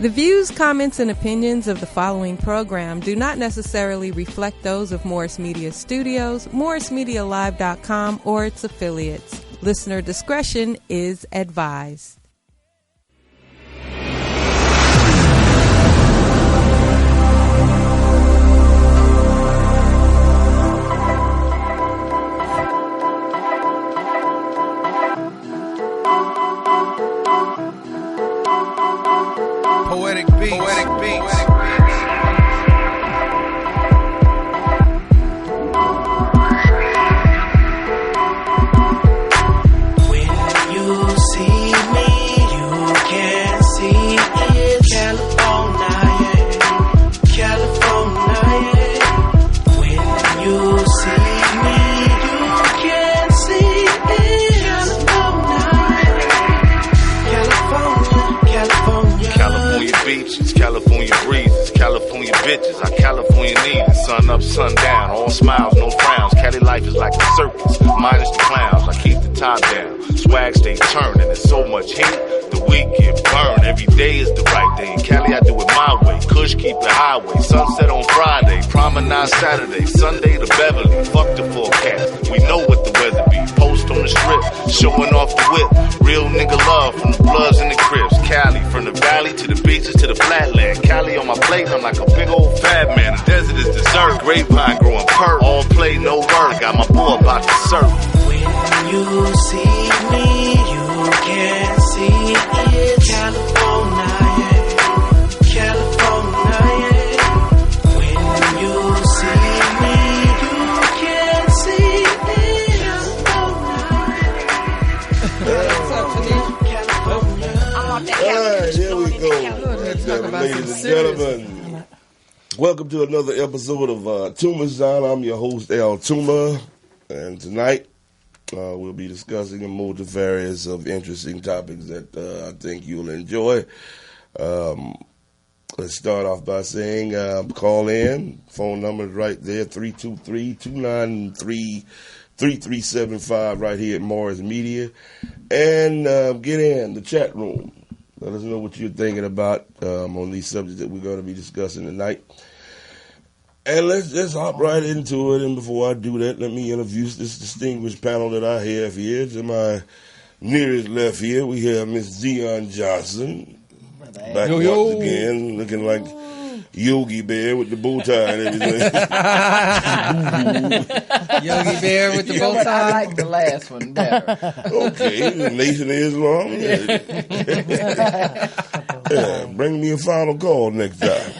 The views, comments, and opinions of the following program do not necessarily reflect those of Morris Media Studios, MorrisMediaLive.com, or its affiliates. Listener discretion is advised. Poetic beats. When you see me, you can see it. California, California. When you see me, you can see it. California. California beaches, California breezes, California bitches, our California needs. Sun up, sun down, all smiles, no frowns. Cali life is like a circus, minus the clowns. I keep the top down, swag stay turning. There's so much heat, the week get burned. Every day is the right day. In Cali, I do it my way. Kush keep it highway. Sunset on Friday, promenade Saturday, Sunday to Beverly. Fuck the forecast, we know what the weather be. Post on the strip, showing off the whip. Real nigga love from the Bloods and the Crips. Cali, from the valley to the beaches to the flatland. Cali on my plate, I'm like a big old fat man. The desert is dessert, grapevine growing perk. All play, no work, got my boy about to surf. When you see me, you can see it. California, California. When you see me, you can see it. California. All right, here we go. Ladies and gentlemen, welcome to another episode of Toomer Sound. I'm your host, Al Toomer, and tonight we'll be discussing a multifarious of interesting topics that I think you'll enjoy. Let's start off by saying call in. Phone number is right there, 323-293-3375 right here at Morris Media. And get in the chat room. Let us know what you're thinking about on these subjects that we're going to be discussing tonight. And let's just hop right into it. And before I do that, let me introduce this distinguished panel that I have here. To my nearest left here, we have Miss Dion Johnson. Back once again, looking like Yogi Bear with the bow tie and everything. Yogi Bear with the bow tie. I like the last one better. Okay, the Nation of Islam. Yeah, bring me a final call next time.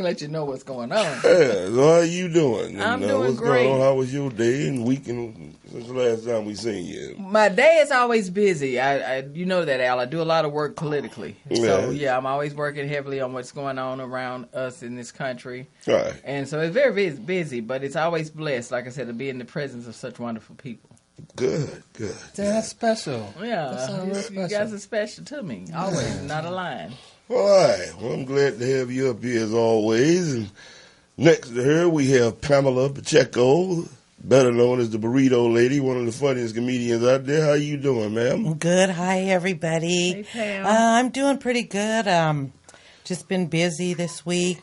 Let you know what's going on. Yeah, so how you doing? I'm And, doing what's great. going on? How was your day and weekend since the last time we seen you? My day is always busy. I you know that, Al. I do a lot of work politically. So, yeah, I'm always working heavily on what's going on around us in this country. Right. And so it's very busy, but it's always blessed, like I said, to be in the presence of such wonderful people. Good. That's special. Yeah, That sounds real you special. guys are special to me. Always, not a line. All right. Well, I'm glad to have you up here as always. And next to her, we have Pamela Pacheco, better known as the Burrito Lady, one of the funniest comedians out there. How you doing, ma'am? Good. Hi, everybody. Hey, Pam. I'm doing pretty good. Just been busy this week.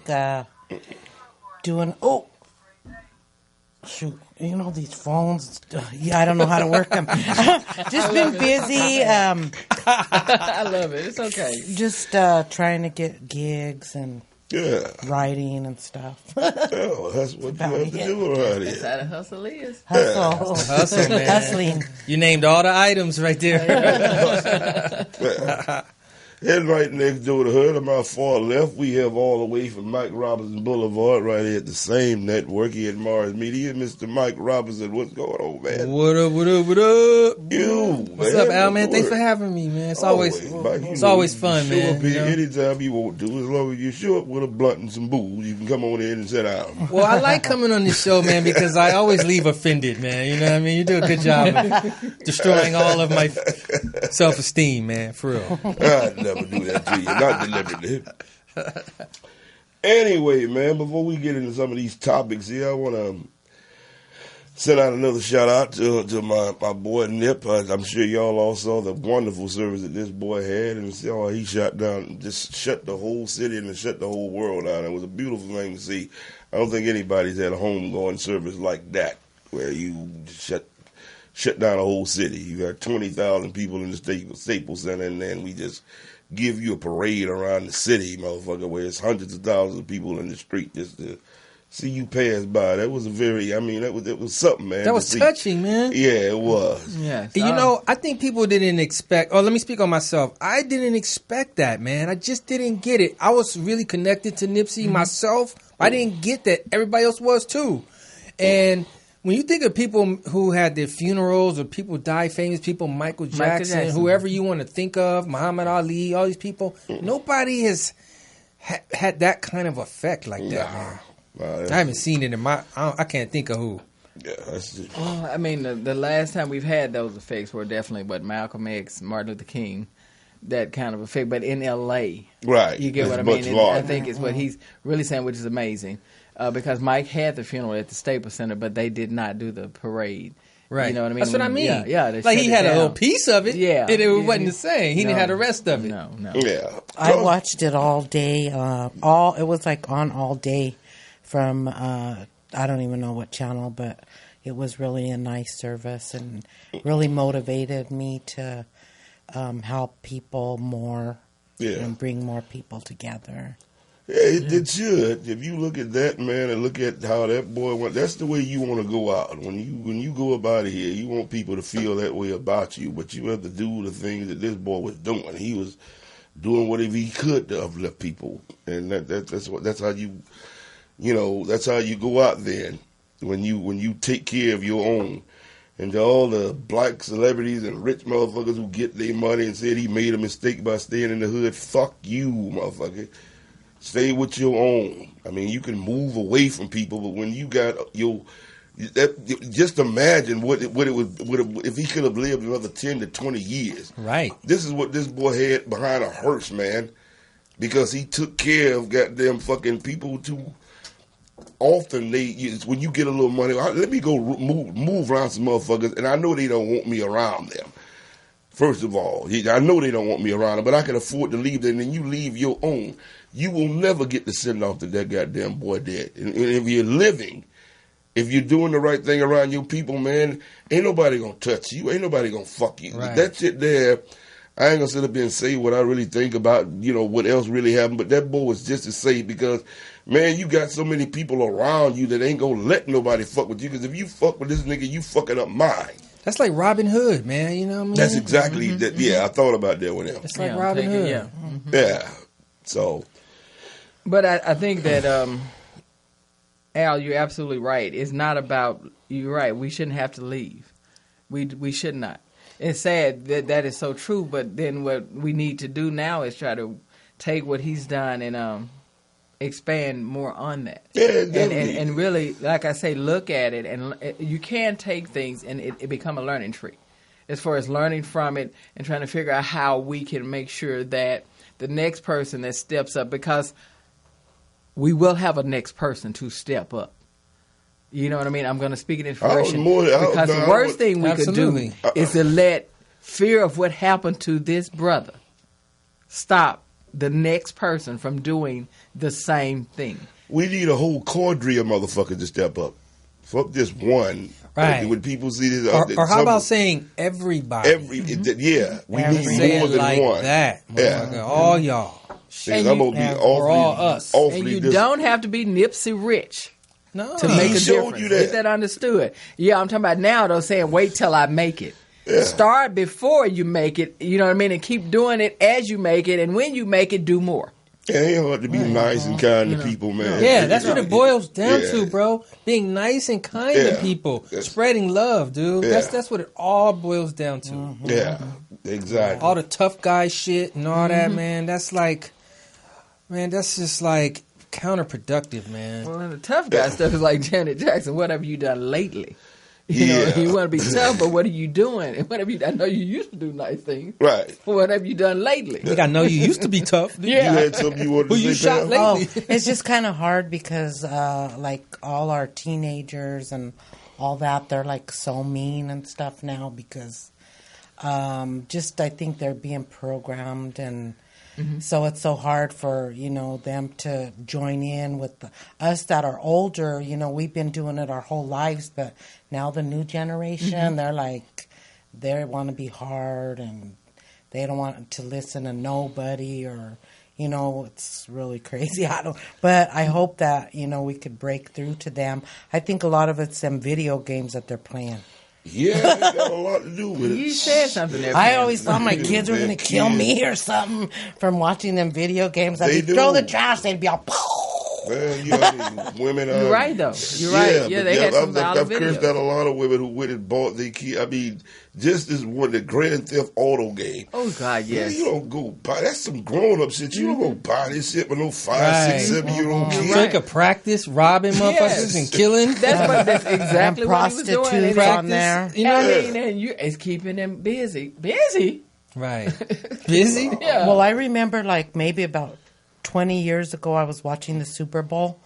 Doing. Oh, shoot. You know these phones. I don't know how to work them. Just been busy. I love it. It's okay. Just trying to get gigs and Yeah. writing and stuff. Oh, that's what you have to do around That's here. how the hustle is. Hustle, man. hustling. You named all the items right there. And right next door to her, to my far left, we have all the way from Mike Robinson Boulevard, right here at the same network here at Morris Media, Mr. Mike Robinson. What's going on, man? What up? You, What's up, Al, man? Thanks for having me, man. It's always Mike, you it's know, always you fun, show man. Up here you know? anytime you want to. As long as you show up with a blunt and some booze, you can come on in and sit down. Well, I like coming on this show, man, because I always leave offended, man. You know what I mean? You do a good job of destroying all of my self-esteem, man, for real. I'd never do that to you, not deliberately. Anyway, man, before we get into some of these topics here, I want to Send out another shout out to my boy Nip. I'm sure y'all all saw the wonderful service that this boy had, and see how he shut down, just shut the whole city and shut the whole world down. It was a beautiful thing to see. I don't think anybody's had a homegoing service like that, where you shut down a whole city. You got 20,000 people in the Staples Center, and then we just give you a parade around the city, motherfucker, where it's hundreds of thousands of people in the street just to see you pass by. That was it was something, man. That was touching, man. Yeah, it was. Yes. You know, I think people didn't expect, let me speak on myself. I didn't expect that, man. I just didn't get it. I was really connected to Nipsey myself. I didn't get that. Everybody else was too. And when you think of people who had their funerals or people die famous, people, Michael Jackson, whoever you want to think of, Muhammad Ali, all these people, nobody has had that kind of effect like that, man. I haven't seen it in I can't think of who. Yeah, that's it. Well, I mean, the last time we've had those effects were definitely Malcolm X, Martin Luther King, that kind of effect. But in L.A., right? You get what I mean? I think it's what he's really saying, which is amazing, because Mike had the funeral at the Staples Center, but they did not do the parade. Right. You know what I mean? That's what I mean. Yeah. Like he had a little piece of it. Yeah. And it wasn't the same. He didn't have the rest of it. No. Yeah. I watched it all day. It was like on all day from I don't even know what channel, but it was really a nice service and really motivated me to help people more and bring more people together. Yeah, it should. If you look at that, man, and look at how that boy went, that's the way you want to go out. When you go up out of here, you want people to feel that way about you, but you have to do the things that this boy was doing. He was doing whatever he could to uplift people, and that's how you that's how you go out there. When you take care of your own. And to all the black celebrities and rich motherfuckers who get their money and said he made a mistake by staying in the hood, fuck you, motherfucker. Stay with your own. I mean, you can move away from people, but when you got just imagine what it would if he could have lived another 10 to 20 years. Right. This is what this boy had behind a hearse, man, because he took care of goddamn fucking people too. Often when you get a little money, let me go move around some motherfuckers, and I know they don't want me around them. First of all, I know they don't want me around them, but I can afford to leave them, and you leave your own. You will never get the send off that goddamn boy did. And if you're living, if you're doing the right thing around your people, man, ain't nobody gonna touch you. Ain't nobody gonna fuck you. Right. That shit there, I ain't gonna sit up here and say what I really think about, what else really happened, but that boy was just as safe because, man, you got so many people around you that ain't gonna let nobody fuck with you, because if you fuck with this nigga, you fucking up mine. That's like Robin Hood, man. You know what I mean? That's exactly that. Yeah, I thought about that with him. It's like Robin Hood. Yeah. Yeah. So. But I think that, Al, you're absolutely right. It's not about, you're right, we shouldn't have to leave. We should not. It's sad that is so true, but then what we need to do now is try to take what he's done and expand more on that. Yeah, and really, like I say, look at it, and you can take things and it become a learning tree. As far as learning from it and trying to figure out how we can make sure that the next person that steps up, because we will have a next person to step up. You know what I mean? I'm going to speak it in fruition. Because the worst thing we could do is to let fear of what happened to this brother stop the next person from doing the same thing. We need a whole cadre of motherfuckers to step up. Fuck just one. Right. When people see this, or how about saying everybody? We need more than like one. That, yeah. All y'all. And I'm gonna be all us. And you don't have to be Nipsey rich. No. To make a difference. You that. Get that understood. Yeah, I'm talking about now, though, saying wait till I make it. Yeah. Start before you make it, you know what I mean, and keep doing it as you make it, and when you make it, do more. It ain't hard to be nice and kind to people, man. Yeah, that's what it boils down to, bro. Being nice and kind to people. Spreading love, dude. Yeah. That's what it all boils down to. Mm-hmm. Yeah, exactly. All the tough guy shit and all that, man, that's just like counterproductive, man. Well, and the tough guy stuff is like Janet Jackson. What have you done lately? You know, you want to be tough, but what are you doing? And what have you? I know you used to do nice things, right? What have you done lately? I think I know you used to be tough. Yeah, you had something you wanted to say. Who you shot lately? It's just kind of hard because, like all our teenagers and all that. They're like so mean and stuff now because I think they're being programmed, and so it's so hard for, them to join in with us that are older. We've been doing it our whole lives, but now the new generation, they're like, they want to be hard and they don't want to listen to nobody, or it's really crazy. But I hope that we could break through to them. I think a lot of it's them video games that they're playing. Yeah, it got a lot to do with it. You said something there. I always thought my kids were going to kill me or something from watching them video games. I'd throw the trash, they'd be all, Man, women. You're right, though. You're right. Yeah, they had some valid I've cursed out a lot of women who went and bought their kids. I mean, just as one, the Grand Theft Auto game. Oh, God, yes. You don't go buy, that's some grown-up shit. You don't go buy this shit with no 5, 6, 7-year-old kids. So you could practice robbing motherfuckers and killing. That's exactly what he was doing. Prostitutes on there. It's keeping them busy. Busy? Right. Busy? Yeah. Well, I remember maybe about 20 years ago, I was watching the Super Bowl,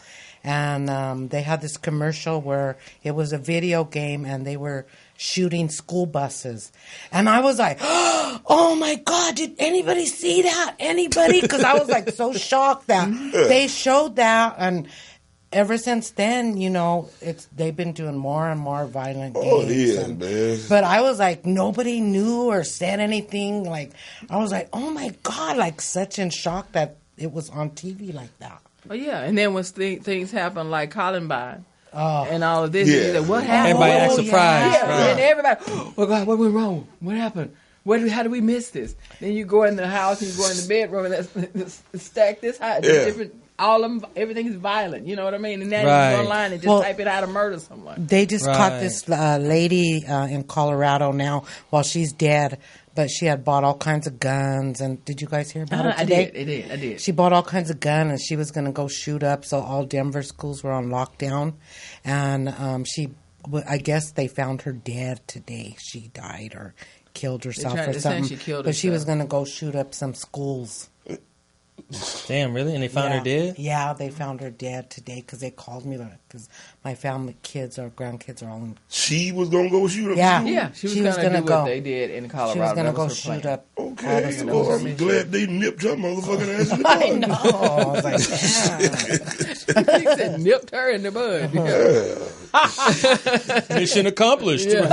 and they had this commercial where it was a video game, and they were shooting school buses. And I was like, oh, my God, did anybody see that? Anybody? Because I was so shocked that they showed that, and ever since then, they've been doing more and more violent games. Oh, yeah, man. But I was like, nobody knew or said anything. I was like, oh, my God, such in shock that it was on TV like that. Oh, yeah. And then when things happen like Columbine and all of this, what happened? Everybody acts surprised. Yeah. Right. And everybody, oh, God, what went wrong? What happened? How did we miss this? Then you go in the house and you go in the bedroom and let's stack this high. Different. All of them, everything is violent. You know what I mean? And now you go online and just type it out and murder someone. They just caught this lady in Colorado now. Well, she's dead, but she had bought all kinds of guns. And did you guys hear about it today? I did. She bought all kinds of guns, and she was going to go shoot up. So all Denver schools were on lockdown, and I guess they found her dead today. She died or killed herself or something. She was going to go shoot up some schools. Damn, really? And they found her dead? Yeah, they found her dead today because they called me because my family, kids or grandkids are all in. She was going to go shoot up? Yeah, she was going to do what they did in Colorado. She was going to go shoot up. Okay, well, I'm glad they nipped her motherfucking ass in the bud. I know. I was like, yeah. He said nipped her in the bud. Yeah. Mission accomplished. Yeah.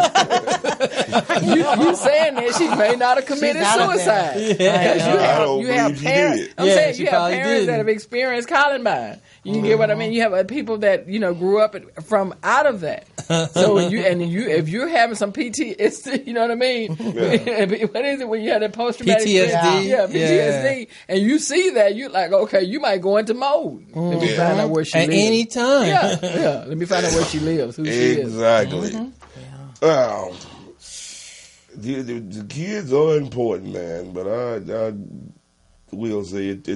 you saying that she may not have committed suicide. Yeah. You have parents. I'm saying you have parents that have experienced Columbine. You can get what I mean. You have people that grew up from out of that. So if you're having some PTSD, you know what I mean. Yeah. What is it when you have that post traumatic PTSD? Yeah, PTSD, and you see that you're like, okay, you might go into mode. Let me find out where she lives. At any time. Yeah. Let me find out where she lives. Who she is. Exactly. The kids are important, man. But I will say it.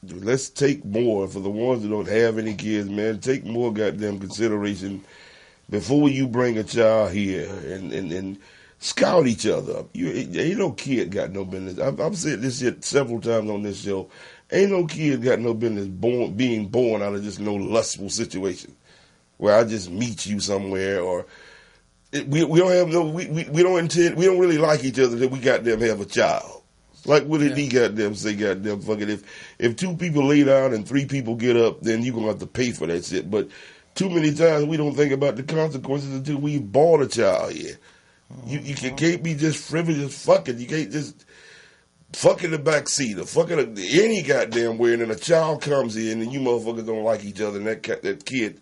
Let's take more for the ones that don't have any kids, man. Take more goddamn consideration before you bring a child here and scout each other. Ain't no kid got no business. I've said this shit several times on this show. Ain't no kid got no business being born out of just no lustful situation where I just meet you somewhere or we don't have no we don't intend, we don't really like each other that we goddamn have a child. Like what did he goddamn say, goddamn fucking if 2 people lay down and 3 people get up, then you're gonna have to pay for that shit. But too many times we don't think about the consequences until we bought a child here. You can't be just frivolous fucking. You can't just fuck in the back seat or fucking any goddamn way, and then a child comes in and you motherfuckers don't like each other, and that kid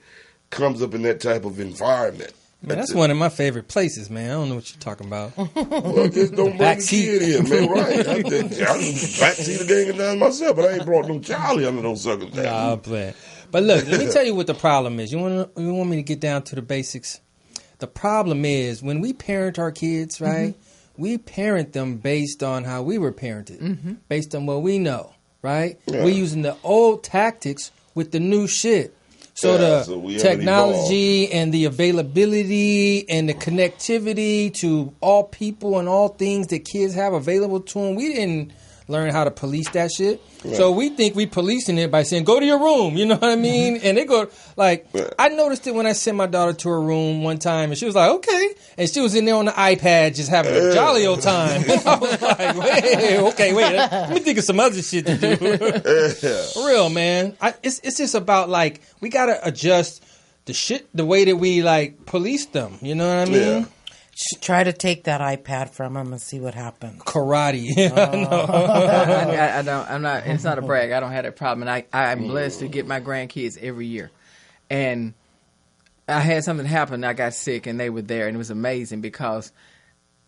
comes up in that type of environment. Man, that's one of my favorite places, man. I don't know what you're talking about. Well, just don't bring the kid in, man. Right? I just backseat the gang down myself, but I ain't brought no Charlie under those circumstances. Nah, I'm playing. But look, let me tell you what the problem is. You want me to get down to the basics? The problem is when we parent our kids, right? Mm-hmm. We parent them based on how we were parented, based on what we know, right? Yeah. We're using the old tactics with the new shit. So the technology and the availability and the connectivity to all people and all things that kids have available to them, we didn't learn how to police that shit. Right. So we think we policing it by saying, go to your room. You know what I mean? And they go, like, I noticed it when I sent my daughter to her room one time, and she was like, okay. And she was in there on the iPad just having a jolly old time. I was like, wait, let me think of some other shit to do. For real, man. It's just about, like, we got to adjust the way that we, like, police them. You know what I mean? Yeah. Try to take that iPad from him and see what happens. Karate. I don't. I'm not. It's not a brag. I don't have that problem, and I'm blessed to get my grandkids every year. And I had something happen. I got sick, and they were there, and it was amazing because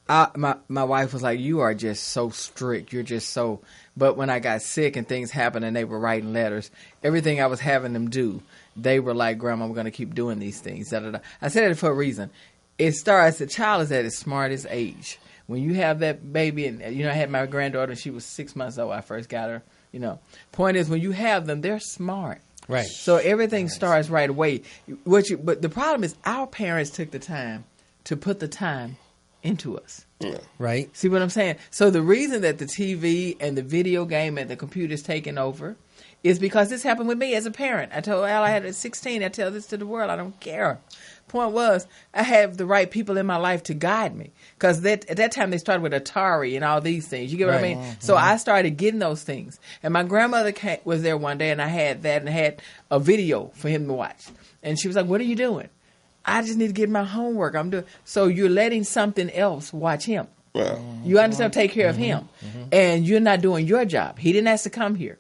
my wife was like, "You are just so strict. You're just so." But when I got sick and things happened, and they were writing letters, everything I was having them do, they were like, "Grandma, we're going to keep doing these things." Da, da, da. I said it for a reason. It starts, the child is at its smartest age. When you have that baby, and I had my granddaughter, and she was 6 months old when I first got her, Point is, when you have them, they're smart. Right. So everything starts right away. But the problem is our parents took the time to put the time into us. Yeah. Right. See what I'm saying? So the reason that the TV and the video game and the computer's taking over is because this happened with me as a parent. I told Al I had at 16, I tell this to the world, I don't care. Point was, I have the right people in my life to guide me. Because at that time, they started with Atari and all these things. You get what I mean? Mm-hmm. So I started getting those things. And my grandmother was there one day, and I had that, and I had a video for him to watch. And she was like, what are you doing? I just need to get my homework. So you're letting something else watch him. Wow. You understand? Take care of him. Mm-hmm. And you're not doing your job. He didn't ask to come here.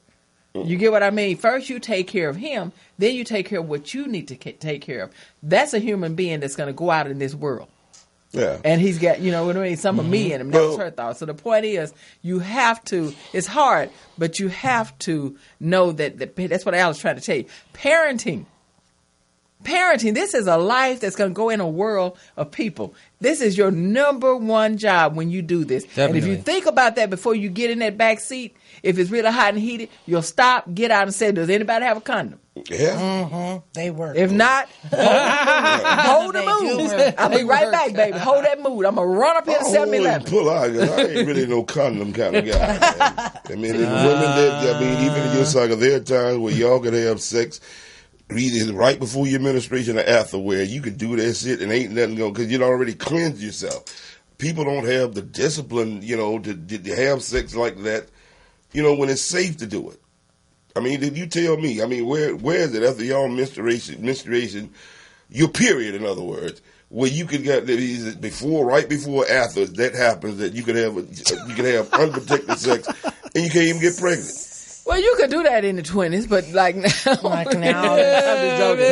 You get what I mean? First, you take care of him. Then you take care of what you need to take care of. That's a human being that's going to go out in this world. Yeah. And he's got, what I mean, some of me in him. That was her thought. So the point is, you have to, it's hard, but you have to know that that's what I was trying to tell you. Parenting, this is a life that's going to go in a world of people. This is your number one job when you do this. Definitely. And if you think about that before you get in that back seat, if it's really hot and heated, you'll stop, get out and say, does anybody have a condom? Yeah. Mm-hmm. They work. If not, hold the mood. I'll be right back, baby. Hold that mood. I'm going to run up here to 7-Eleven. Pull out, 'cause I ain't really no condom kind of guy. Man. I mean, even in your cycle, there are times where y'all can have sex either right before your menstruation or after, where you can do that shit and ain't nothing going, because you'd already cleansed yourself. People don't have the discipline, to have sex like that, when it's safe to do it. I mean, did you tell me? I mean, where is it after y'all menstruation, your period, in other words, where you could get right before, after that happens, that you could have unprotected sex and you can't even get pregnant. Well, you could do that in the 20s, but like now, I'm just joking.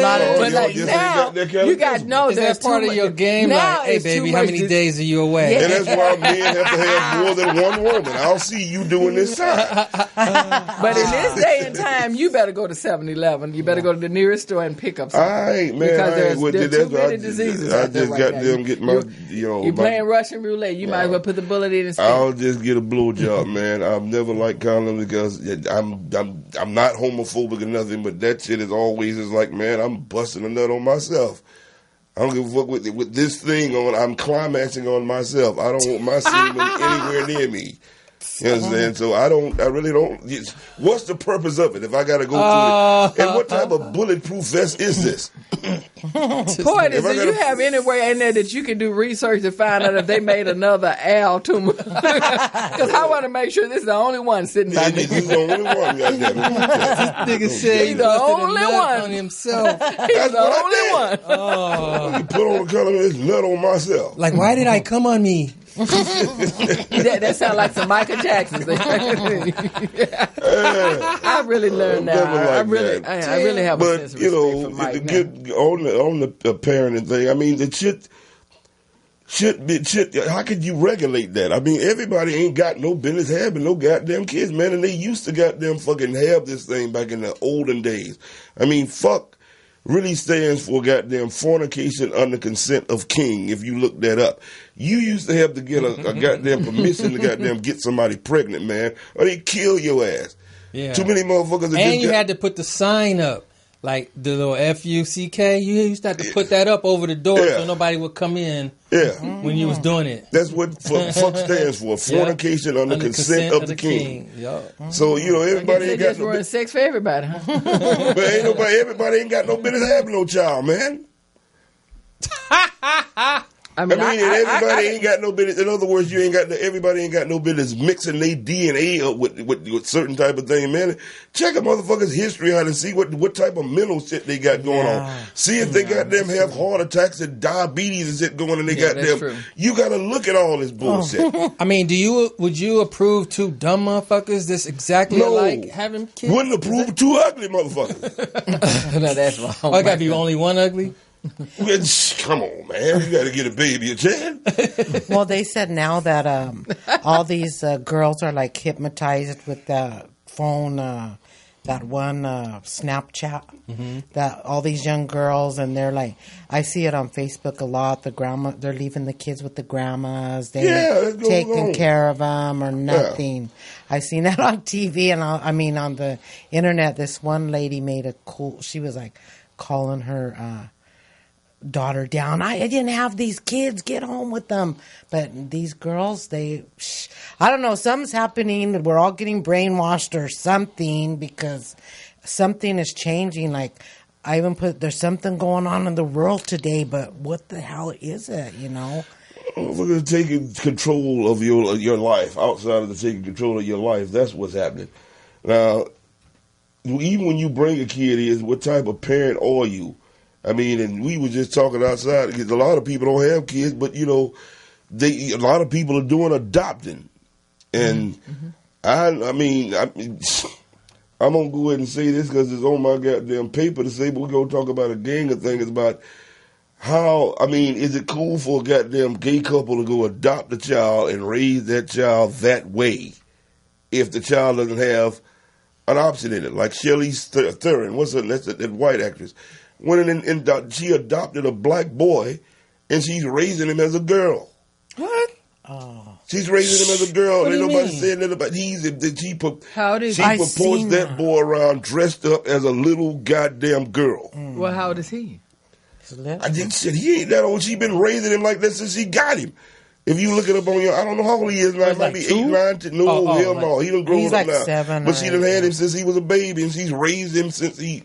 But like now, you got that's part of your game. Like, hey, baby, how many days are you away? Yeah. And that's why men have to have more than one woman. I'll see you doing this time. But in this day and time, you better go to 7-Eleven. You better go to the nearest store and pick up something. I ain't, man. Because there's too many diseases. I just got them get my, You're playing Russian roulette. You might as well put the bullet in and I'll just get a blowjob, man. I've never liked condoms because I'm not homophobic or nothing, but that shit is always like, man, I'm busting a nut on myself. I don't give a fuck with this thing on. I'm climaxing on myself. I don't want my semen anywhere near me. You understand? So I really don't. What's the purpose of it if I got to go through it? And what type of bulletproof vest is this? Point is, do you have anywhere in there that you can do research to find out if they made another Al Toomer? Because I want to make sure this is the only one sitting by me. This is the only one. This nigga said he's the only one on himself. He's the only one. Oh. You put on a color of this nut on myself. Like, why did I come on me? That sounds like some Michael Jackson. I really learned that. I really have a sense of respect for Mike now. On the parenting thing, I mean, the shit. How could you regulate that? I mean, everybody ain't got no business having no goddamn kids, man. And they used to goddamn fucking have this thing back in the olden days. I mean, fuck really stands for goddamn fornication under consent of king, if you look that up. You used to have to get a goddamn permission to goddamn get somebody pregnant, man, or they kill your ass. Yeah. Too many motherfuckers. And you had to put the sign up. Like the little F-U-C-K, you used to have to put that up over the door so nobody would come in when you was doing it. That's what fuck stands for. Fornication under consent of the king. So, everybody ain't got just ruin sex for everybody, huh? But everybody ain't got no business having no child, man. Everybody ain't got no business. In other words, everybody ain't got no business mixing their DNA up with certain type of thing, man. Check a motherfucker's history out and see what type of mental shit they got going on. See if they got them have heart attacks and diabetes and shit going, and they got them. True. You got to look at all this bullshit. I mean, would you approve two dumb motherfuckers that's exactly alike having kids? Wouldn't approve two ugly motherfuckers. No, that's wrong. Oh, it got to be only one ugly? Come on, man. You got to get a baby a chance. Well, they said now that all these girls are like hypnotized with the phone, that one Snapchat. That all these young girls, and they're like, I see it on Facebook a lot. They're leaving the kids with the grandmas. They're taking care of them or nothing. Yeah. I seen that on TV and on the internet. This one lady made she was like calling her daughter down. I didn't have these kids. Get home with them. But these girls, I don't know. Something's happening. We're all getting brainwashed or something because something is changing. Like I even there's something going on in the world today. But what the hell is it? We're going to take control of your life outside of the taking control of your life. That's what's happening now. Even when you bring a kid in, what type of parent are you? I mean, and we were just talking outside because a lot of people don't have kids, but a lot of people are doing adopting, and I'm gonna go ahead and say this because it's on my goddamn paper to say, but we're gonna talk about a gang of things about how. I mean, is it cool for a goddamn gay couple to go adopt a child and raise that child that way if the child doesn't have an option in it, like Charlize Theron, that's that white actress. Went in and she adopted a black boy, and she's raising him as a girl. What? Oh. She's raising him as a girl. What Ain't do you nobody mean? saying nothing about she I proposed that boy around dressed up as a little goddamn girl. Well, how old is he? I just said he ain't that old. She been raising him like that since she got him. If you look it up on I don't know how old he is now. He might be 8, 9, 10. No, hell no. He done grown up now. 7. But she done had him since he was a baby, and she's raised him since she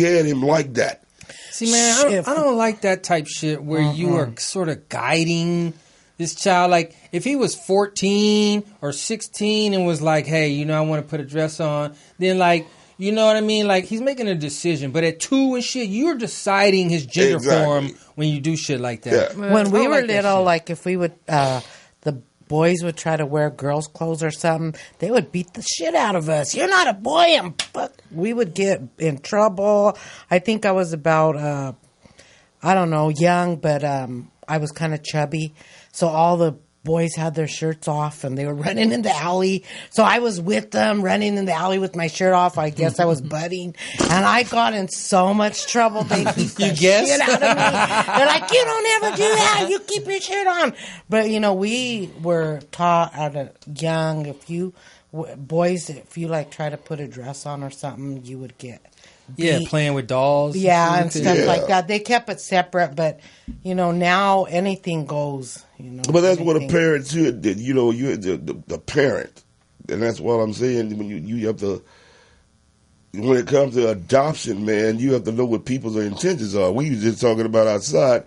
had him like that. See, man, I don't like that type shit where you are sort of guiding this child. Like, if he was 14 or 16 and was like, hey, I want to put a dress on, then, like, you know what I mean? Like, he's making a decision. But at 2 and shit, you're deciding his gender form when you do shit like that. Yeah. When we were little, like, if we would, the boys would try to wear girls' clothes or something, they would beat the shit out of us. You're not a boy. We would get in trouble. I think I was about, I don't know, young, but I was kind of chubby. So all the boys had their shirts off and they were running in the alley. So I was with them running in the alley with my shirt off. I guess I was budding. And I got in so much trouble. They beat the shit out of me. They're like, you don't ever do that. You keep your shirt on. But, we were taught at a young, if you like try to put a dress on or something, you would get beat. Playing with dolls. Yeah, and stuff like that. They kept it separate, but, now anything goes. But that's what a parent should do. You're the parent. And that's what I'm saying. When you have to, when it comes to adoption, man, you have to know what people's intentions are. We were just talking about outside.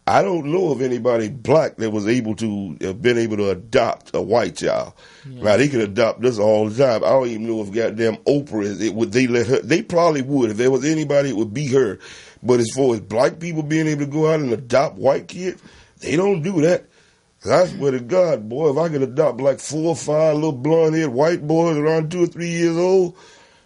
I don't know of anybody black that was able to have been able to adopt a white child. Yeah. Now, they could adopt us all the time. I don't even know if goddamn Oprah, would they let her? They probably would. If there was anybody, it would be her. But as far as black people being able to go out and adopt white kids, they don't do that. I swear to God, boy, if I could adopt like 4 or 5 little blonde-haired white boys around 2 or 3 years old,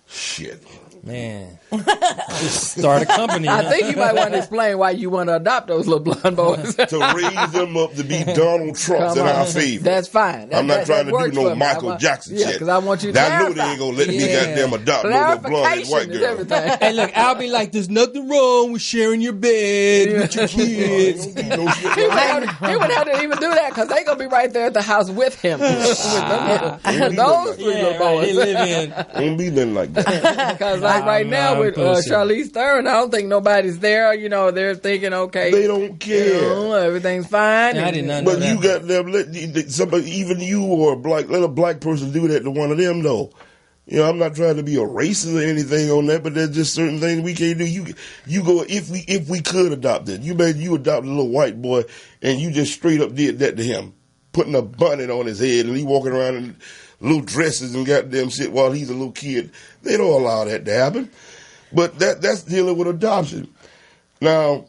shit. Man. Just start a company. I think you might want to explain why you want to adopt those little blonde boys. To raise them up to be Donald Trumps in our favor. That's fine. I'm not trying to do no Michael Jackson shit. Because I want you to I know they ain't going to let me goddamn adopt no blonde white girl. Hey, look, I'll be like, there's nothing wrong with sharing your bed with your kids. He wouldn't have to even do that because they going to be right there at the house with him. Those 3 little boys. Won't be nothing like that. like right now with Charlize Theron, I don't think nobody's there. You know, they're thinking, okay, They don't care. you know, everything's fine. Yeah, I did not know But that. you got them. Let somebody, even you or let a black person do that to one of them. Though, you know, I'm not trying to be a racist or anything on that, but there's just certain things we can't do. You go if we could adopt it. You adopt a little white boy and you just straight up did that to him, putting a bonnet on his head and he walking around in little dresses and goddamn shit while he's a little kid. They don't allow that to happen. But that's dealing with adoption. Now,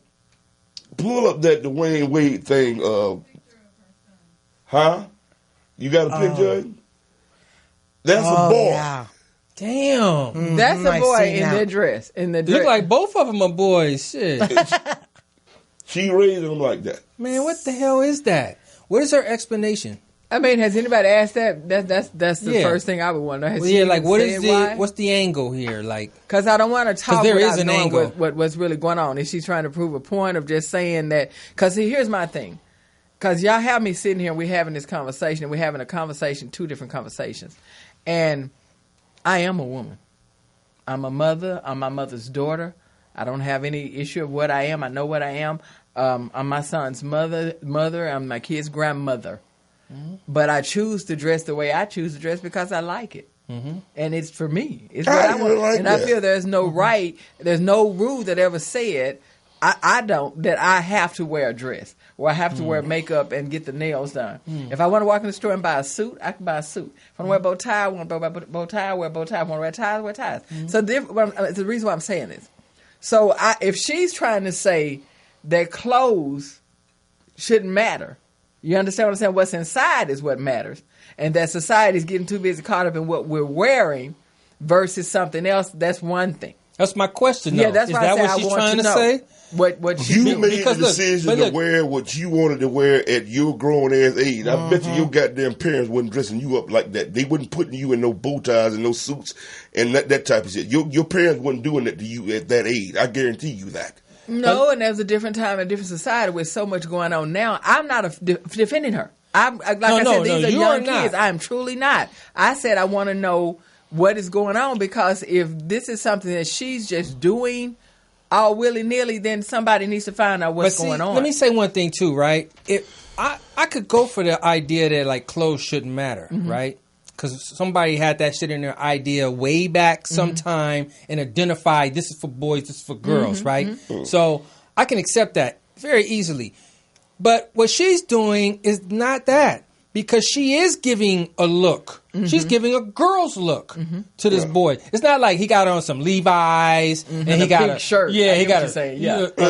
pull up that Dwayne Wade thing. You got a picture of him? That's a boy. Yeah. Damn. That's a I boy see in now. their dress. In the dress. Look like both of them are boys. Shit. She raised him like that. Man, what the hell is that? What is her explanation? I mean, has anybody asked that? That's the Yeah. first thing I would wonder. Has Well, she yeah, like even said what's the angle here? Like, Because I don't want to talk there without is an knowing angle. what's really going on. Is she trying to prove a point of just saying that? Because here's my thing. Because y'all have me sitting here, we're having this conversation, and we're having a conversation, two different conversations. And I am a woman. I'm a mother. I'm my mother's daughter. I don't have any issue of what I am. I know what I am. I'm my son's mother. I'm my kid's grandmother. Mm-hmm. But I choose to dress the way I choose to dress because I like it. Mm-hmm. And it's for me. It's what I want. Like and that. I feel there's no right, there's no rule that ever said that I have to wear a dress or I have to wear makeup and get the nails done. If I want to walk in the store and buy a suit, I can buy a suit. If I want to wear a bow tie, I want to wear a bow tie, I wear a bow tie. If I want to wear ties, I wear ties. So it's the reason why I'm saying this. So if she's trying to say that clothes shouldn't matter, you understand what I'm saying? What's inside is what matters. And that society's getting too busy caught up in what we're wearing versus something else, that's one thing. that's my question, though. Yeah, that's is why that I say what I she's want trying to to know. say? What she You do. made Because the look, decision but to look. wear what you wanted to wear at your grown ass age. I bet you your goddamn parents wasn't dressing you up like that. They wasn't putting you in no bow ties and no suits and that type of shit. Your parents wasn't doing that to you at that age. I guarantee you that. No, and there's a different time and different society with so much going on now. I'm not defending her. I said, these are you young are not. kids. I am truly not. I said I want to know what is going on because if this is something that she's just doing all willy-nilly, then somebody needs to find out what's going on. Let me say one thing, too, right? I could go for the idea that, like, clothes shouldn't matter, right? Because somebody had that shit in their idea way back sometime and identified this is for boys, this is for girls, right? So I can accept that very easily. But what she's doing is not that because she is giving a look. She's giving a girl's look to this boy. It's not like he got on some Levi's and he got pink shirt. Yeah, I he get got what you're saying,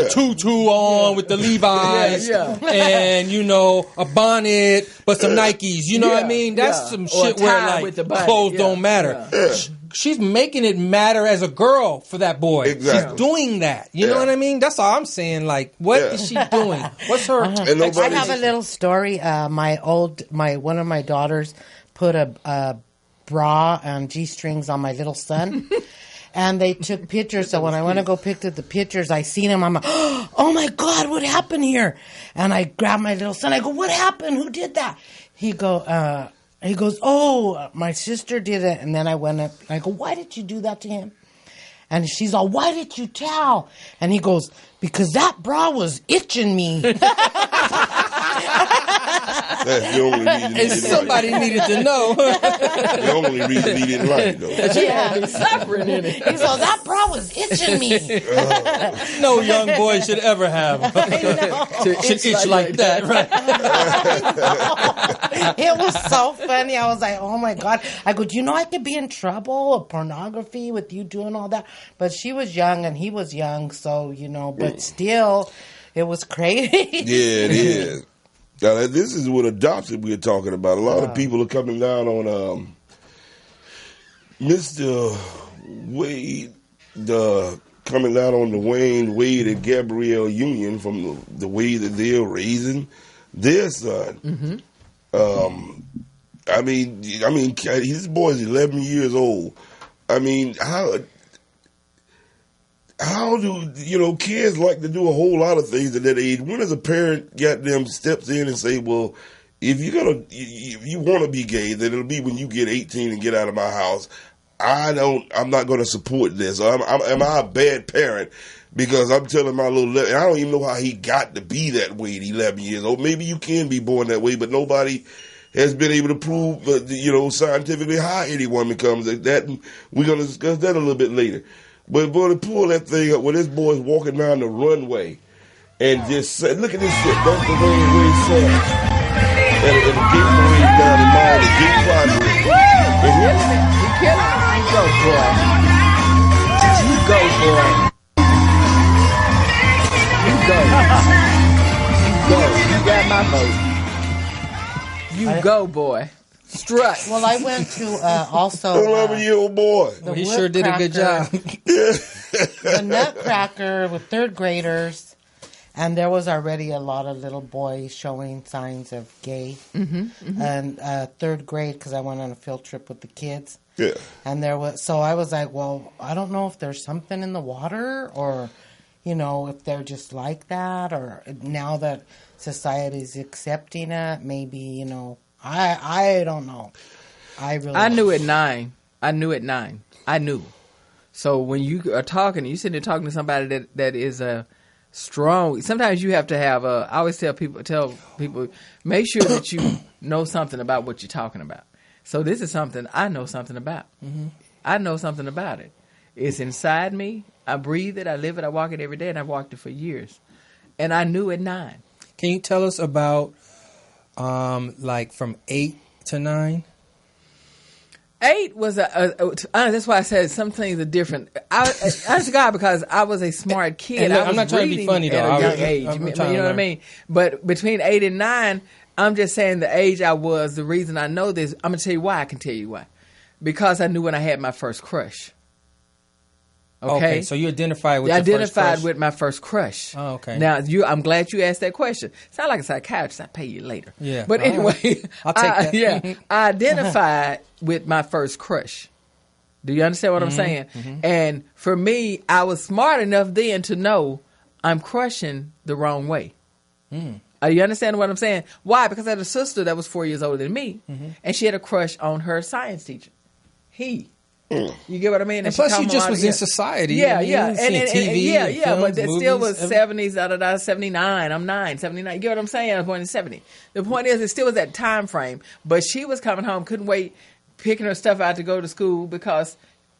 a tutu on with the Levi's Yeah, and, a bonnet but some Nikes. You know what I mean? That's some Or a shit where, tie like, with the bonnet. clothes Yeah, don't matter. yeah. She's making it matter as a girl for that boy. Exactly. She's doing that. You know what I mean? That's all I'm saying. Like, what is she doing? What's her? And I nobody- have a little story. One of my daughters put a bra and G-strings on my little son. And they took pictures. So when I went to go pick up the pictures, I seen him. I'm like, oh my God, what happened here? And I grabbed my little son. I go, what happened? Who did that? He goes, oh, my sister did it. And then I went up. I go, why did you do that to him? And she's all, why did you tell? And he goes, because that bra was itching me. That's the only reason he And didn't somebody like needed to know. it. The only reason he didn't like it, though. Yeah. Suffering in it. He's all, that bra was itching me. No young boy should ever have. Should itch like that, right? It was so funny. I was like, oh my God. I go, do you know I could be in trouble with pornography with you doing all that? But she was young and he was young, so, but still, it was crazy. Yeah, it is. Now, this is what adoption we're talking about. A lot of people are coming down on Mr. Wade, coming down on the Wayne Wade and Gabrielle Union from the way that they're raising their son. I mean, his boy's 11 years old. I mean, how do kids like to do a whole lot of things at that age? When does a parent goddamn steps in and say, well, if you want to be gay, then it'll be when you get 18 and get out of my house. I'm not going to support this. Am I a bad parent? Because I'm telling my little, and I don't even know how he got to be that way at 11 years old. Maybe you can be born that way, but nobody has been able to prove, scientifically how anyone becomes that. And we're going to discuss that a little bit later. But boy, to pull that thing up when this boy's walking down the runway and just say, look at this shit. That's the way it sounds. And the gate parade down the mall, the gate pride parade. You killing it. You go, boy. You go, boy. You go. You go. You got my vote. You go, boy. Strut. Well, I went to also 11-year-old boy. He sure did a good job. The Nutcracker with third graders, and there was already a lot of little boys showing signs of gay. And third grade, because I went on a field trip with the kids. Yeah. And so I was like, well, I don't know if there's something in the water, or if they're just like that, or now that society's accepting it, maybe I don't know. I knew at 9. I knew. So when you are talking, you sitting there talking to somebody that is a strong. Sometimes you have to have I always tell people, make sure that you know something about what you're talking about. So this is something I know something about. I know something about it. It's inside me. I breathe it. I live it. I walk it every day, and I've walked it for years. And I knew at 9. Can you tell us about from 8 to 9? 8 was that's why I said some things are different. Honest to God, because I was a smart kid. Look, I'm not trying to be funny though. At a young age, you know what I mean? But between 8 and 9, I'm just saying the age I was. The reason I know this, I'm gonna tell you why. I can tell you why. Because I knew when I had my first crush. Okay, so you identified with with my first crush. Oh, okay. Now I'm glad you asked that question. Sound like a psychiatrist. I pay you later. Yeah. But anyway, right. I'll take that. Yeah, I identified with my first crush. Do you understand what I'm saying? And for me, I was smart enough then to know I'm crushing the wrong way. Are you understand what I'm saying? Why? Because I had a sister that was 4 years older than me, and she had a crush on her science teacher. You get what I mean? And plus, you just was in society. Yeah. And TV, films, but it still was movies, 70s, 79. I'm 9, 79. You get what I'm saying? I was born in 70. The point is, it still was that time frame. But she was coming home, couldn't wait, picking her stuff out to go to school because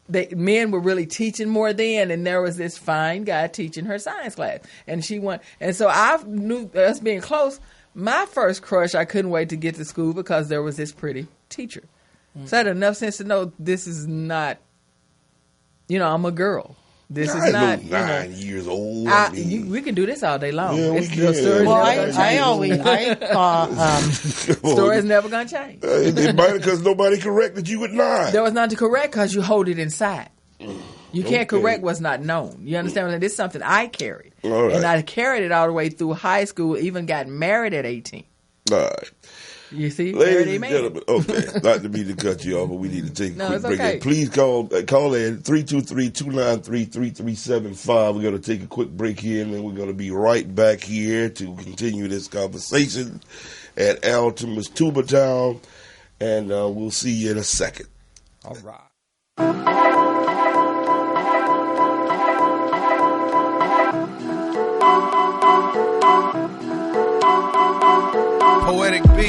men were really teaching more then, and there was this fine guy teaching her science class. And she went, and so I knew us being close. My first crush, I couldn't wait to get to school because there was this pretty teacher. So I had enough sense to know this is not, I'm a girl. This is not, 9 years old. we can do this all day long. Yeah, we can. Well, I thought story's never gonna change. It might because nobody corrected you at 9. There was nothing to correct because you hold it inside. You can't correct what's not known. You understand what I'm saying? This is something I carried. All right. And I carried it all the way through high school, even got married at 18. All right. You see? Ladies and gentlemen, okay, not to be to cut you off, but we need to take a quick break. Okay. Please call in 323-293-3375. We're going to take a quick break here, and then we're going to be right back here to continue this conversation at Al Toomer's Toomer Town, and we'll see you in a second. All right. Poetic beats.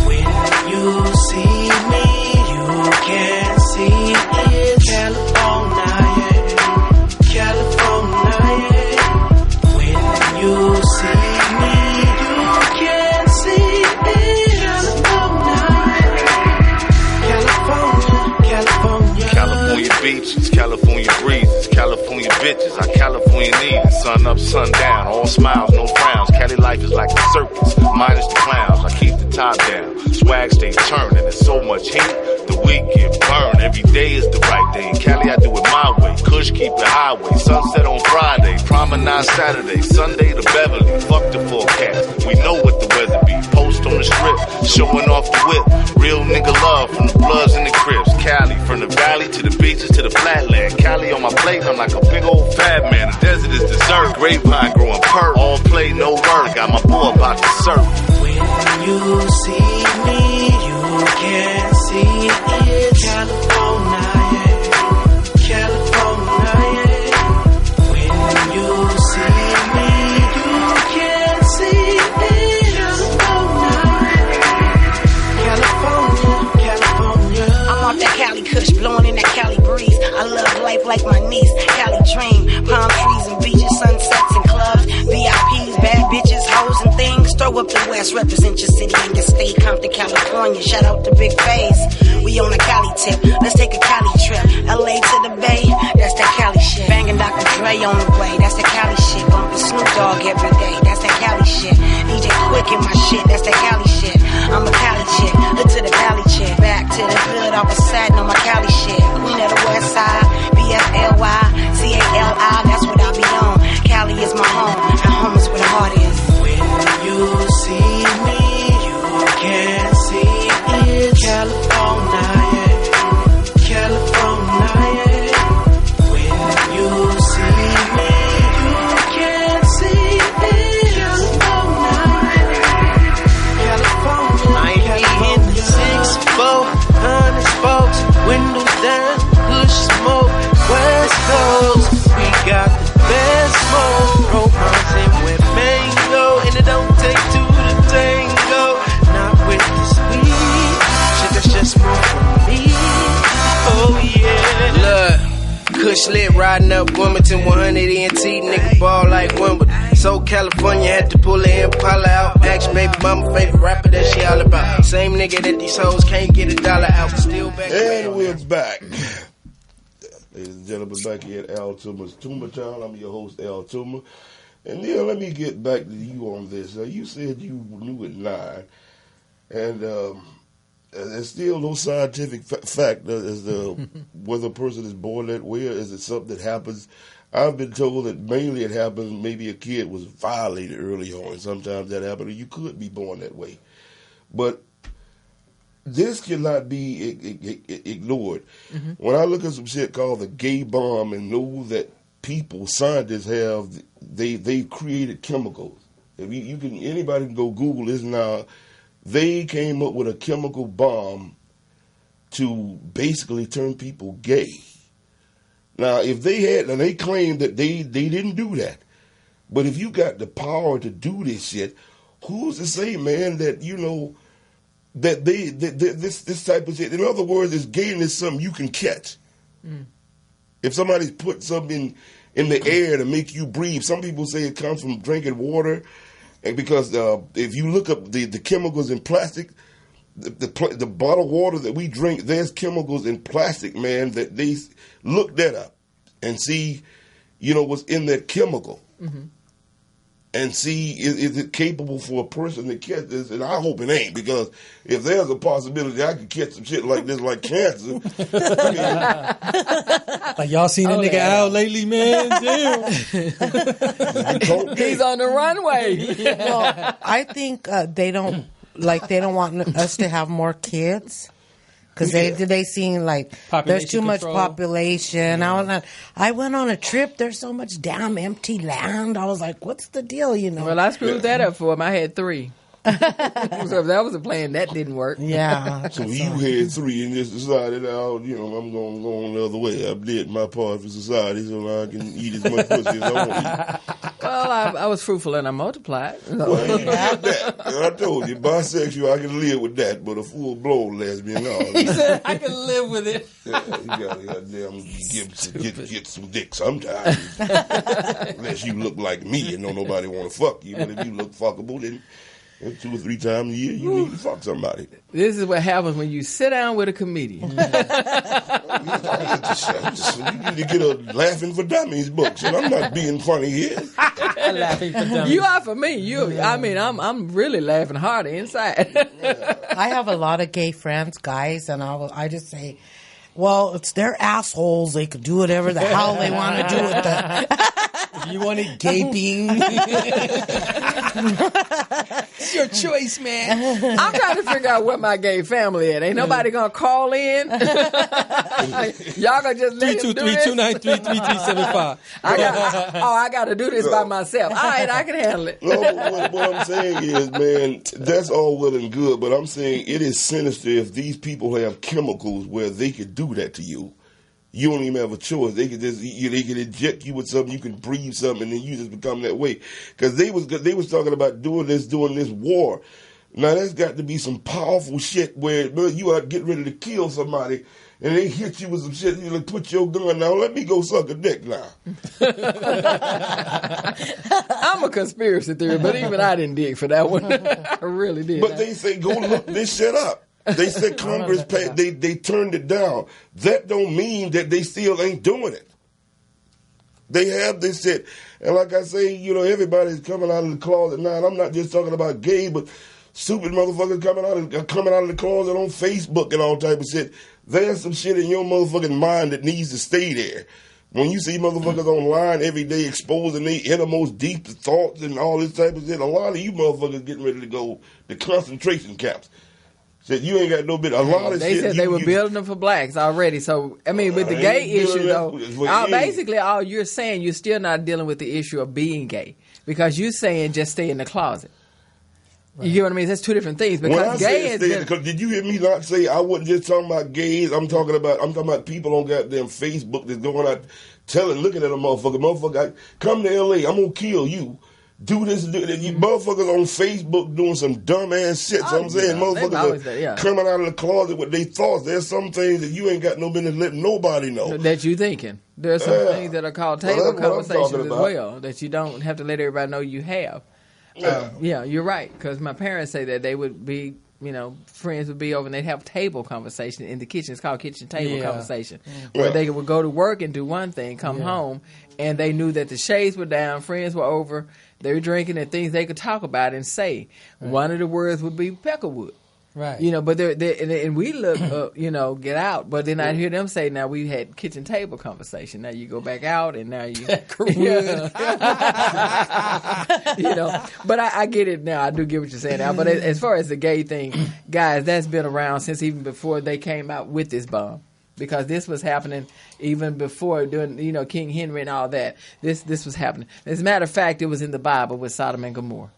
When you see me, you can see it. California. When you see me, you can see it. California. California beaches, California breezes, California bitches. I California need it. Sun up, sun down, all smiles, no frowns. Cali life is like a circus, minus the clowns. I keep the top down, swag stay turning. There's so much heat, the week get burned. Every day is the right day. In Cali, I do it my way. Kush keep it highway. Sunset on Friday, promenade Saturday, Sunday to Beverly. Fuck the forecast. We know what the weather be. Post on the strip, showing off the whip. Real nigga love from the Bloods and the Crips. Cali, from the valley to the beaches to the flatland. Cali on my plate, I'm like a big old fat man. The desert is dessert, grapevine growing perp. All play You know word, got my boy about to surf. When you see me, you can see it. California, California. When you see me, you can see it. California, California. I'm off that Cali Kush, blowing in that Cali breeze. I love life like my niece, Cali dream. Palm trees and beaches, sunsets and clubs, VIPs, bad bitches, hoes and things. Throw up the West, represent your city and your state. Compton, California, shout out to Big Face. We on a Cali tip, let's take a Cali trip. LA to the Bay, that's that Cali shit. Banging Dr. Dre on the way, that's that Cali shit. Bumping Snoop Dogg every day, that's that Cali shit. DJ Quick in my shit, that's that Cali shit. I'm a Cali chick, look to the Cali chick. Back to the hood, I was satin on my Cali shit. Queen of the West Side, BFLY, CALI, that's what I be on. Cali is my home, and home is where the heart is. When you see me, you can see it. California, California. When you see me, you can see it. California, California. 6-400 spokes, windows down, push smoke. West Coast, we got the best smoke. Romancing with mango, and it don't take two to tango. Not with this weed, shit that's just more for me. Oh yeah. Look, Kush lit riding up Wilmington 100 ENT, nigga ball like Wimbledon. So California had to pull the Impala out. Ask baby mama favorite rapper that she all about. Same nigga that these hoes can't get $1 out. Still back. And we're back. Ladies and gentlemen, back here at Al Toomer's Toomer Town. I'm your host, Al Toomer. And Neil, let me get back to you on this. You said you knew at 9, and there's still no scientific fact as to whether a person is born that way or is it something that happens. I've been told that mainly it happens maybe a kid was violated early on, and sometimes that happens, or you could be born that way. But this cannot be ignored. Mm-hmm. When I look at some shit called the gay bomb and know that people, scientists have, they've created chemicals. If you can, anybody can go Google this now. They came up with a chemical bomb to basically turn people gay. Now, if they had, and they claim that they didn't do that, but if you got the power to do this shit, who's to say, man, that that this type of shit? In other words, this gayness is something you can catch. Mm. If somebody's put something in the air to make you breathe, some people say it comes from drinking water, and because if you look up the chemicals in plastic. The bottled water that we drink, there's chemicals in plastic, man, that they look that up and see, what's in that chemical. Mm-hmm. And see, is it capable for a person to catch this? And I hope it ain't, because if there's a possibility I could catch some shit like this, like cancer. Like y'all seen a nigga out lately, man? Damn. He's on the runway. Well, I think they don't want us to have more kids. Because they seen like there's too much population. Yeah. I went on a trip. There's so much damn empty land. I was like, what's the deal? Well, I screwed that up for him. I had 3. So if that was a plan, that didn't work. Yeah. So you had 3 and just decided, I'm going to go on the other way. I did my part for society so I can eat as much pussy as I want to eat. Well, I was fruitful and I multiplied. Well, you had that. And I told you, bisexual, I can live with that, but a full-blown lesbian, no. He said, I can live with it. Yeah, you got to goddamn get some dick sometimes. Unless you look like me and don't nobody want to fuck you. But if you look fuckable, then 2 or 3 times a year, you need to fuck somebody. This is what happens when you sit down with a comedian. You need to get a Laughing for Dummies book. So I'm not being funny here. Laughing for Dummies. You are for me. I'm really laughing hard inside. I have a lot of gay friends, guys, and I just say, well, it's their assholes. They could do whatever the hell they want to do with them. You want it gaping. It's your choice, man. I'm trying to figure out where my gay family at. Ain't nobody gonna call in. Y'all gonna just let him do this? 323-293-3375. I gotta do this by myself. All right, I can handle it. No, what I'm saying is, man, that's all well and good, but I'm saying it is sinister if these people have chemicals where they could do that to you. You don't even have a choice. They could just they could inject you with something. You can breathe something, and then you just become that way. Because they was talking about doing this war. Now that's got to be some powerful shit where you are getting ready to kill somebody, and they hit you with some shit. You like, put your gun down. Let me go suck a dick now. I'm a conspiracy theorist, but even I didn't dig for that one. I really did. But they say go look this shit up. They said Congress passed, they turned it down. That don't mean that they still ain't doing it. They said, and like I say, everybody's coming out of the closet now. And I'm not just talking about gay, but stupid motherfuckers coming out of the closet on Facebook and all type of shit. There's some shit in your motherfucking mind that needs to stay there. When you see motherfuckers online every day exposing their innermost deep thoughts and all this type of shit, a lot of you motherfuckers getting ready to go to concentration camps. Said you ain't got no bit. A lot of they shit. They said they were building them for blacks already. So I mean, with the gay issue though, basically all you're saying, you're still not dealing with the issue of being gay because you're saying just stay in the closet. Right. You get what I mean? That's two different things. Because gay is. Did you hear me not say I wasn't just talking about gays? I'm talking about people on goddamn Facebook that's going out looking at a motherfucker, come to LA, I'm gonna kill you. Do this, do that. You motherfuckers on Facebook doing some dumb ass shit. So I'm saying motherfuckers are coming out of the closet with their thoughts. There's some things that you ain't got no business letting nobody know. That you thinking. There's some things that are called table conversations as well that you don't have to let everybody know you have. Yeah, you're right. Because my parents say that they would be, friends would be over and they'd have table conversation in the kitchen. It's called kitchen table conversation. Where they would go to work and do one thing, come home, and they knew that the shades were down, friends were over, they were drinking, and things they could talk about and say. Right. One of the words would be Peckerwood. Right. But and we look up, get out. But then I hear them say, now we had kitchen table conversation. Now you go back out and now you. But I get it now. I do get what you're saying now. But as far as the gay thing, guys, that's been around since even before they came out with this bomb. Because this was happening even before doing, King Henry and all that. This was happening. As a matter of fact, it was in the Bible with Sodom and Gomorrah.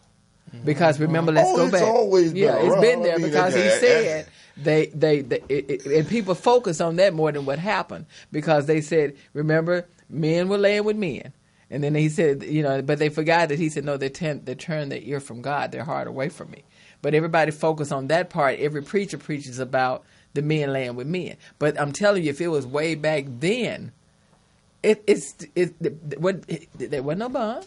Because remember, let's go back. Always been it's been there because he said and people focus on that more than what happened because they said, remember, men were laying with men, and then he said, but they forgot that he said, no, they turned their ear from God, their heart away from me. But everybody focused on that part. Every preacher preaches about the men laying with men. But I'm telling you, if it was way back then, there wasn't no bomb.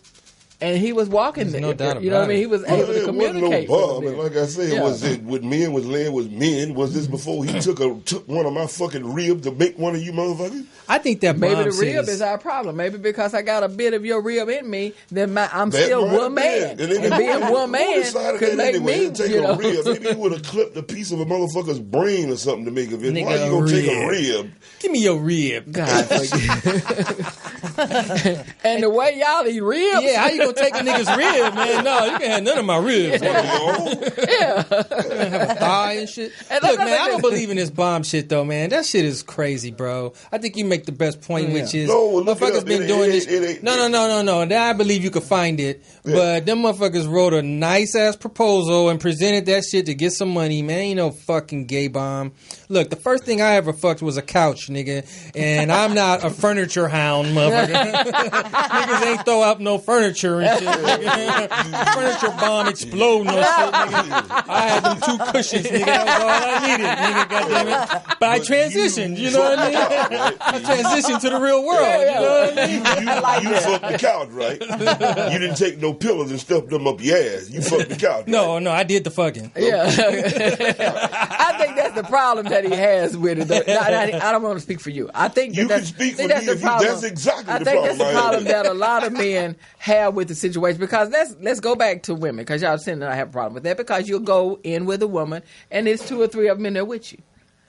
And he was walking there. No doubt you know what I mean? He was able to communicate. It wasn't no bomb. Like I said, was it with men was laying with men? Was this before he took one of my fucking ribs to make one of you motherfuckers? I think that maybe the rib is our problem. Maybe because I got a bit of your rib in me, then I'm still one man. And being one man could make me, take a rib. Maybe you would have clipped a piece of a motherfucker's brain or something to make a video. Why you gonna take a rib? Give me your rib. God, and the way y'all eat ribs. Yeah, how you gonna take a nigga's rib, man? No, you can't have none of my ribs. Yeah. Have a thigh and shit. Look, man, I don't believe in this bomb shit, though, man. That shit is crazy, bro. I think you make the best point, which is motherfuckers been doing this. No. Now I believe you could find it, but them motherfuckers wrote a nice ass proposal and presented that shit to get some money, man. Ain't no fucking gay bomb. Look, the first thing I ever fucked was a couch, nigga, and I'm not a furniture hound, motherfucker. Niggas ain't throw out no furniture and shit. Furniture bomb explode no shit, nigga. I had them 2 cushions, nigga. That was all I needed, nigga. Goddammit. But I transitioned, you know what I mean? I transitioned to the real world, you know what I mean? You fucked the couch, right? You didn't take no pillows and stuff them up your ass. You fucked the couch. No, I did the fucking. Yeah. I think that's the problem that he has with it. I don't want to speak for you. I think you can speak for me. That's exactly the problem. I think that's the problem that a lot of men have with the situation. Because let's go back to women, because y'all saying that I have a problem with that, because you'll go in with a woman and there's 2 or 3 of them in there with you.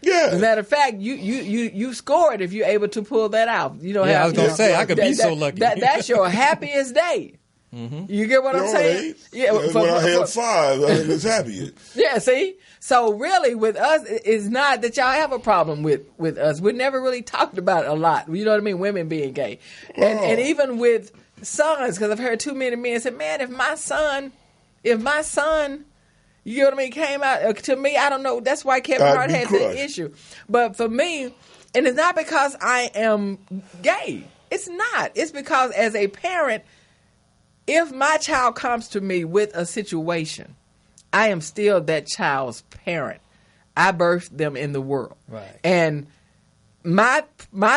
Yeah. As a matter of fact, you scored if you're able to pull that out. You don't Yeah, have I was gonna say I could be so lucky. That's your happiest day. You get what I'm saying? Yeah. When I had 5, I was happy. Yeah, see? So really with us, it's not that y'all have a problem with us. We never really talked about it a lot. You know what I mean? Women being gay. And even with sons, because I've heard too many men say, man, if my son, you know what I mean, came out to me, I don't know. That's why Kevin Hart had that issue. But for me, and it's not because I am gay. It's not. It's because as a parent, if my child comes to me with a situation, I am still that child's parent. I birthed them in the world. Right. And my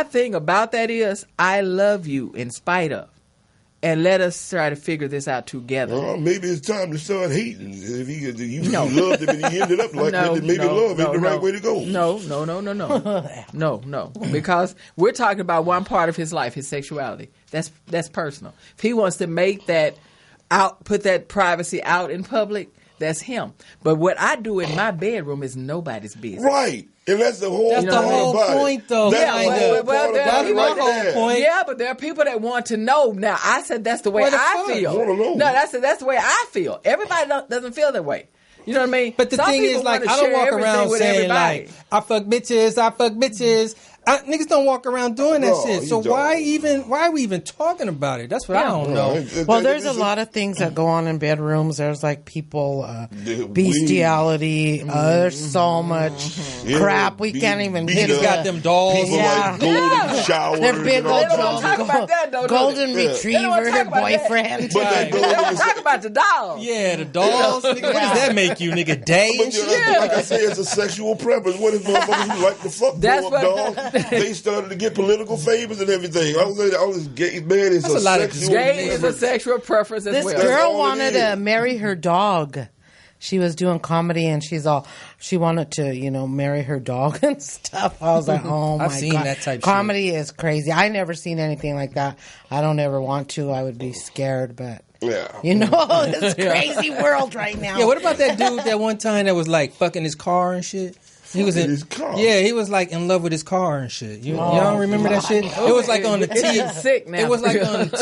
thing about that is I love you in spite of. And let us try to figure this out together. Maybe it's time to start hating. If you loved him and he ended up like that, then maybe love ain't the right way to go. No. Because we're talking about one part of his life, his sexuality. That's personal. If he wants to make that out, put that privacy out in public, that's him. But what I do in my bedroom is nobody's business. Right. And that's the whole point, though. That's my whole point. Yeah, but there are people that want to know. Now, I said that's the way I feel. No, that's the way I feel. Everybody doesn't feel that way. You know what I mean? But the thing is, like, I don't walk around saying, like, I fuck bitches. Niggas don't walk around doing that shit. So why are we even talking about it? That's what I don't know. Well, there's a lot of things that go on in bedrooms. There's like people, bestiality. There's so much crap. We can't even hit. Niggas got them dolls. People like golden showers. They're big old golden retriever boyfriend. They don't talk about the dolls. Yeah, the dolls. Nigga, what does that make you, nigga? Day and shit? Like I say, it's a sexual preference. What if motherfuckers who like to fuck dolls? They started to get political favors and everything. I was gay, man. It's a sexual gay is a sexual preference as well. This girl wanted to marry her dog. She was doing comedy and she wanted to, marry her dog and stuff. I was like, oh my God. I've seen that type comedy shit. Is crazy. I never seen anything like that. I don't ever want to. I would be scared, but it's crazy world right now. Yeah, what about that dude that one time that was like fucking his car and shit? He was in his car. Yeah, he was like in love with his car and shit. Y'all remember that shit? It was like on the T. Sick now. It was like on the T.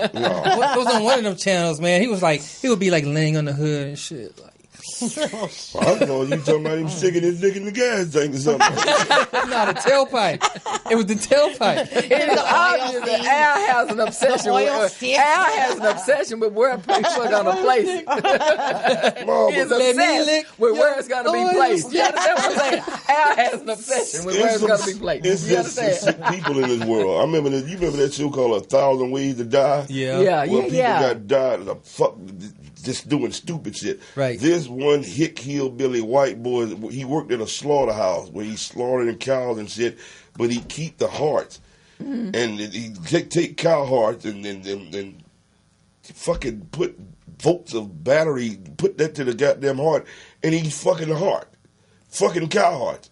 It was on one of them channels, man. He would be like laying on the hood and shit. Like, I thought you talking about him sticking his dick in the gas tank or something. No, the tailpipe. It was the tailpipe. It is obvious that Al has an obsession with where people are going to place it. He is obsessed with where it's going to be placed. You understand what I'm saying? Al has an obsession with where it's going to be placed. It's just some sick people in this world. You remember that show called 1,000 Ways to Die? Yeah. Where people got died just doing stupid shit. Right. This one hick hillbilly white boy, he worked at a slaughterhouse where he slaughtered cows and shit, but he keep the hearts. Mm-hmm. And he take cow hearts and then fucking put volts of battery, put that to the goddamn heart, and he's fucking the heart. Fucking cow hearts.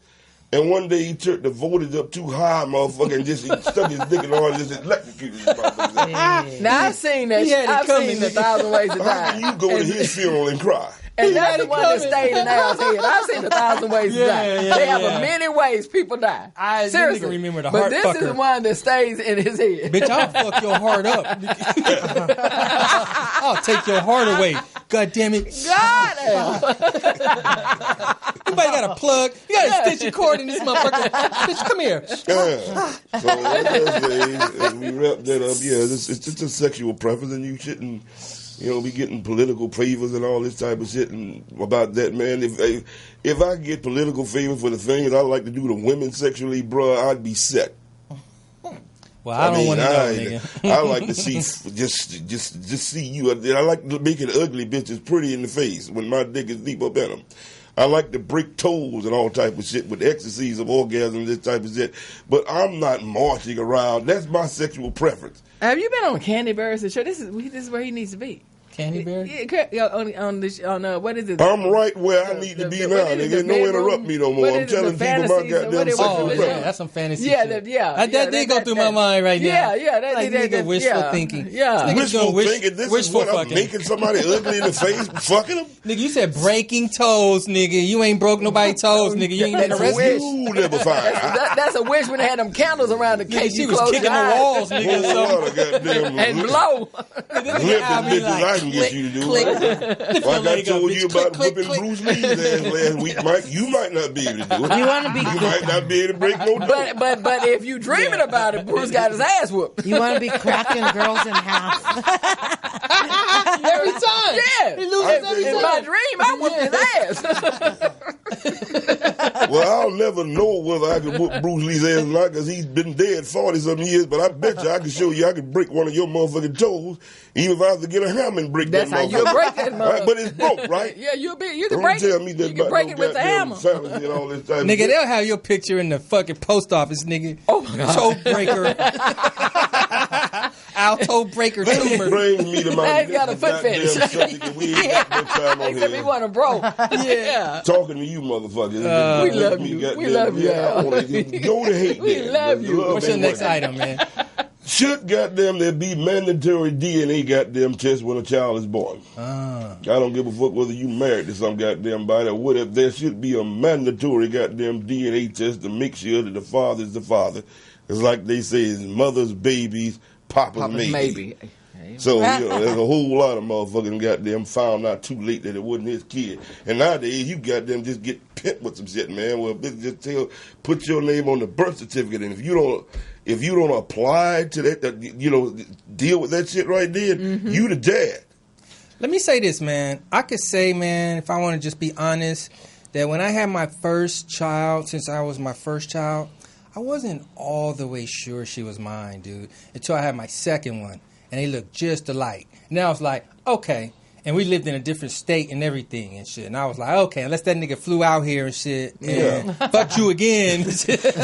And one day he turned the voltage up too high, motherfucker, and he stuck his dick in the heart and just electrocuted his motherfucker. Now, I've seen that. I've seen 1,000 Ways to Die. How can you go to his funeral and cry? And that's the one that stayed in Al's head. I've seen 1,000 Ways to Die. They have many ways people die. Seriously. Remember the heart But this is the one that stays in his head. Bitch, I'll fuck your heart up. I'll take your heart away. God damn it. God, Al. Anybody got a plug? You got a stitch cord in this motherfucker. Bitch, come here. Yeah. So like I say, and we wrap that up. Yeah, it's just a sexual preference, and you shouldn't, be getting political favors and all this type of shit. And about that, man, if I get political favor for the things I like to do to women sexually, bruh, I'd be set. Well, I don't want to know, nigga. I like to see just see you. I like to make it ugly bitches pretty in the face when my dick is deep up in them. I like to break toes and all type of shit with ecstasies of orgasm, this type of shit. But I'm not marching around. That's my sexual preference. Have you been on Candy Burris? Sure, this is where he needs to be. Candy Bear? Yeah, on what is it? I'm right where I need to be now, nigga. Don't interrupt me no more. I'm telling people my goddamn sexual Oh, yeah, preference. that's some fantasy Yeah, shit. that did go through my mind right now. Yeah, Like nigga wishful thinking. Yeah. This nigga's Wishful doing thinking. This is wishful what I'm fucking. making somebody ugly in the face, fucking them. Nigga, you said breaking toes, nigga. You ain't broke nobody's toes, nigga. You ain't been That's a arrested. wish. You never find out. That's a wish when they had them candles around the Nigga, case. she You was close kicking your the eyes walls, nigga. Whole So, lot of goddamn and blow. limping bitches I can get you to do. Like I told you about whipping Bruce Lee's ass last week, Mike. You might not be able to do it. You want to be You might not be able to break no door. But if you dreaming about it, Bruce got his ass whooped. you want to be cracking girls in half. every time. Yeah. He loses every In time. my dream, I whooped his ass. Well, I'll never know whether I can whoop Bruce Lee's ass or not because he's been dead 40-something years, but I bet you I can show you I can break one of your motherfucking toes, even if I have to get a hammer and break That's that how motherfucker. you'll break that mother. Right, but it's broke, right? Yeah, you can Don't break tell it. me that You can about break no it with a goddamn hammer. fallacy and all this type of Nigga, shit. they'll have your picture in the fucking post office, nigga. Oh, my God. Toe breaker. Alto breaker This tumor. brings me to my Now he's got a next foot goddamn fetish. subject, and we ain't got no time on Except he here. want to bro. Yeah. Talking to you, motherfuckers. We love you. We love you, I want to go to hate. We then. love you. Love What's your ain't next working. item, man? Should goddamn there be mandatory DNA goddamn test when a child is born? I don't give a fuck whether you married to some goddamn body or whatever. There should be a mandatory goddamn DNA test to make sure that the father is the father. It's like they say, it's mother's babies, papa's maybe. So, you know, there's a whole lot of motherfucking goddamn found out too late that it wasn't his kid. And nowadays, you goddamn just get pimped with some shit, man. Well, bitch, just put your name on the birth certificate, and if you don't apply to that, you know, deal with that shit right then, you the dad. Let me say this, man. I could say, man, if I want to just be honest, that when I had my first child, since I was my first child, I wasn't all the way sure she was mine, dude, until I had my second one. And they looked just alike. And I was like, okay. And we lived in a different state and everything and shit. And I was like, okay, unless that nigga flew out here and shit. And fuck you again.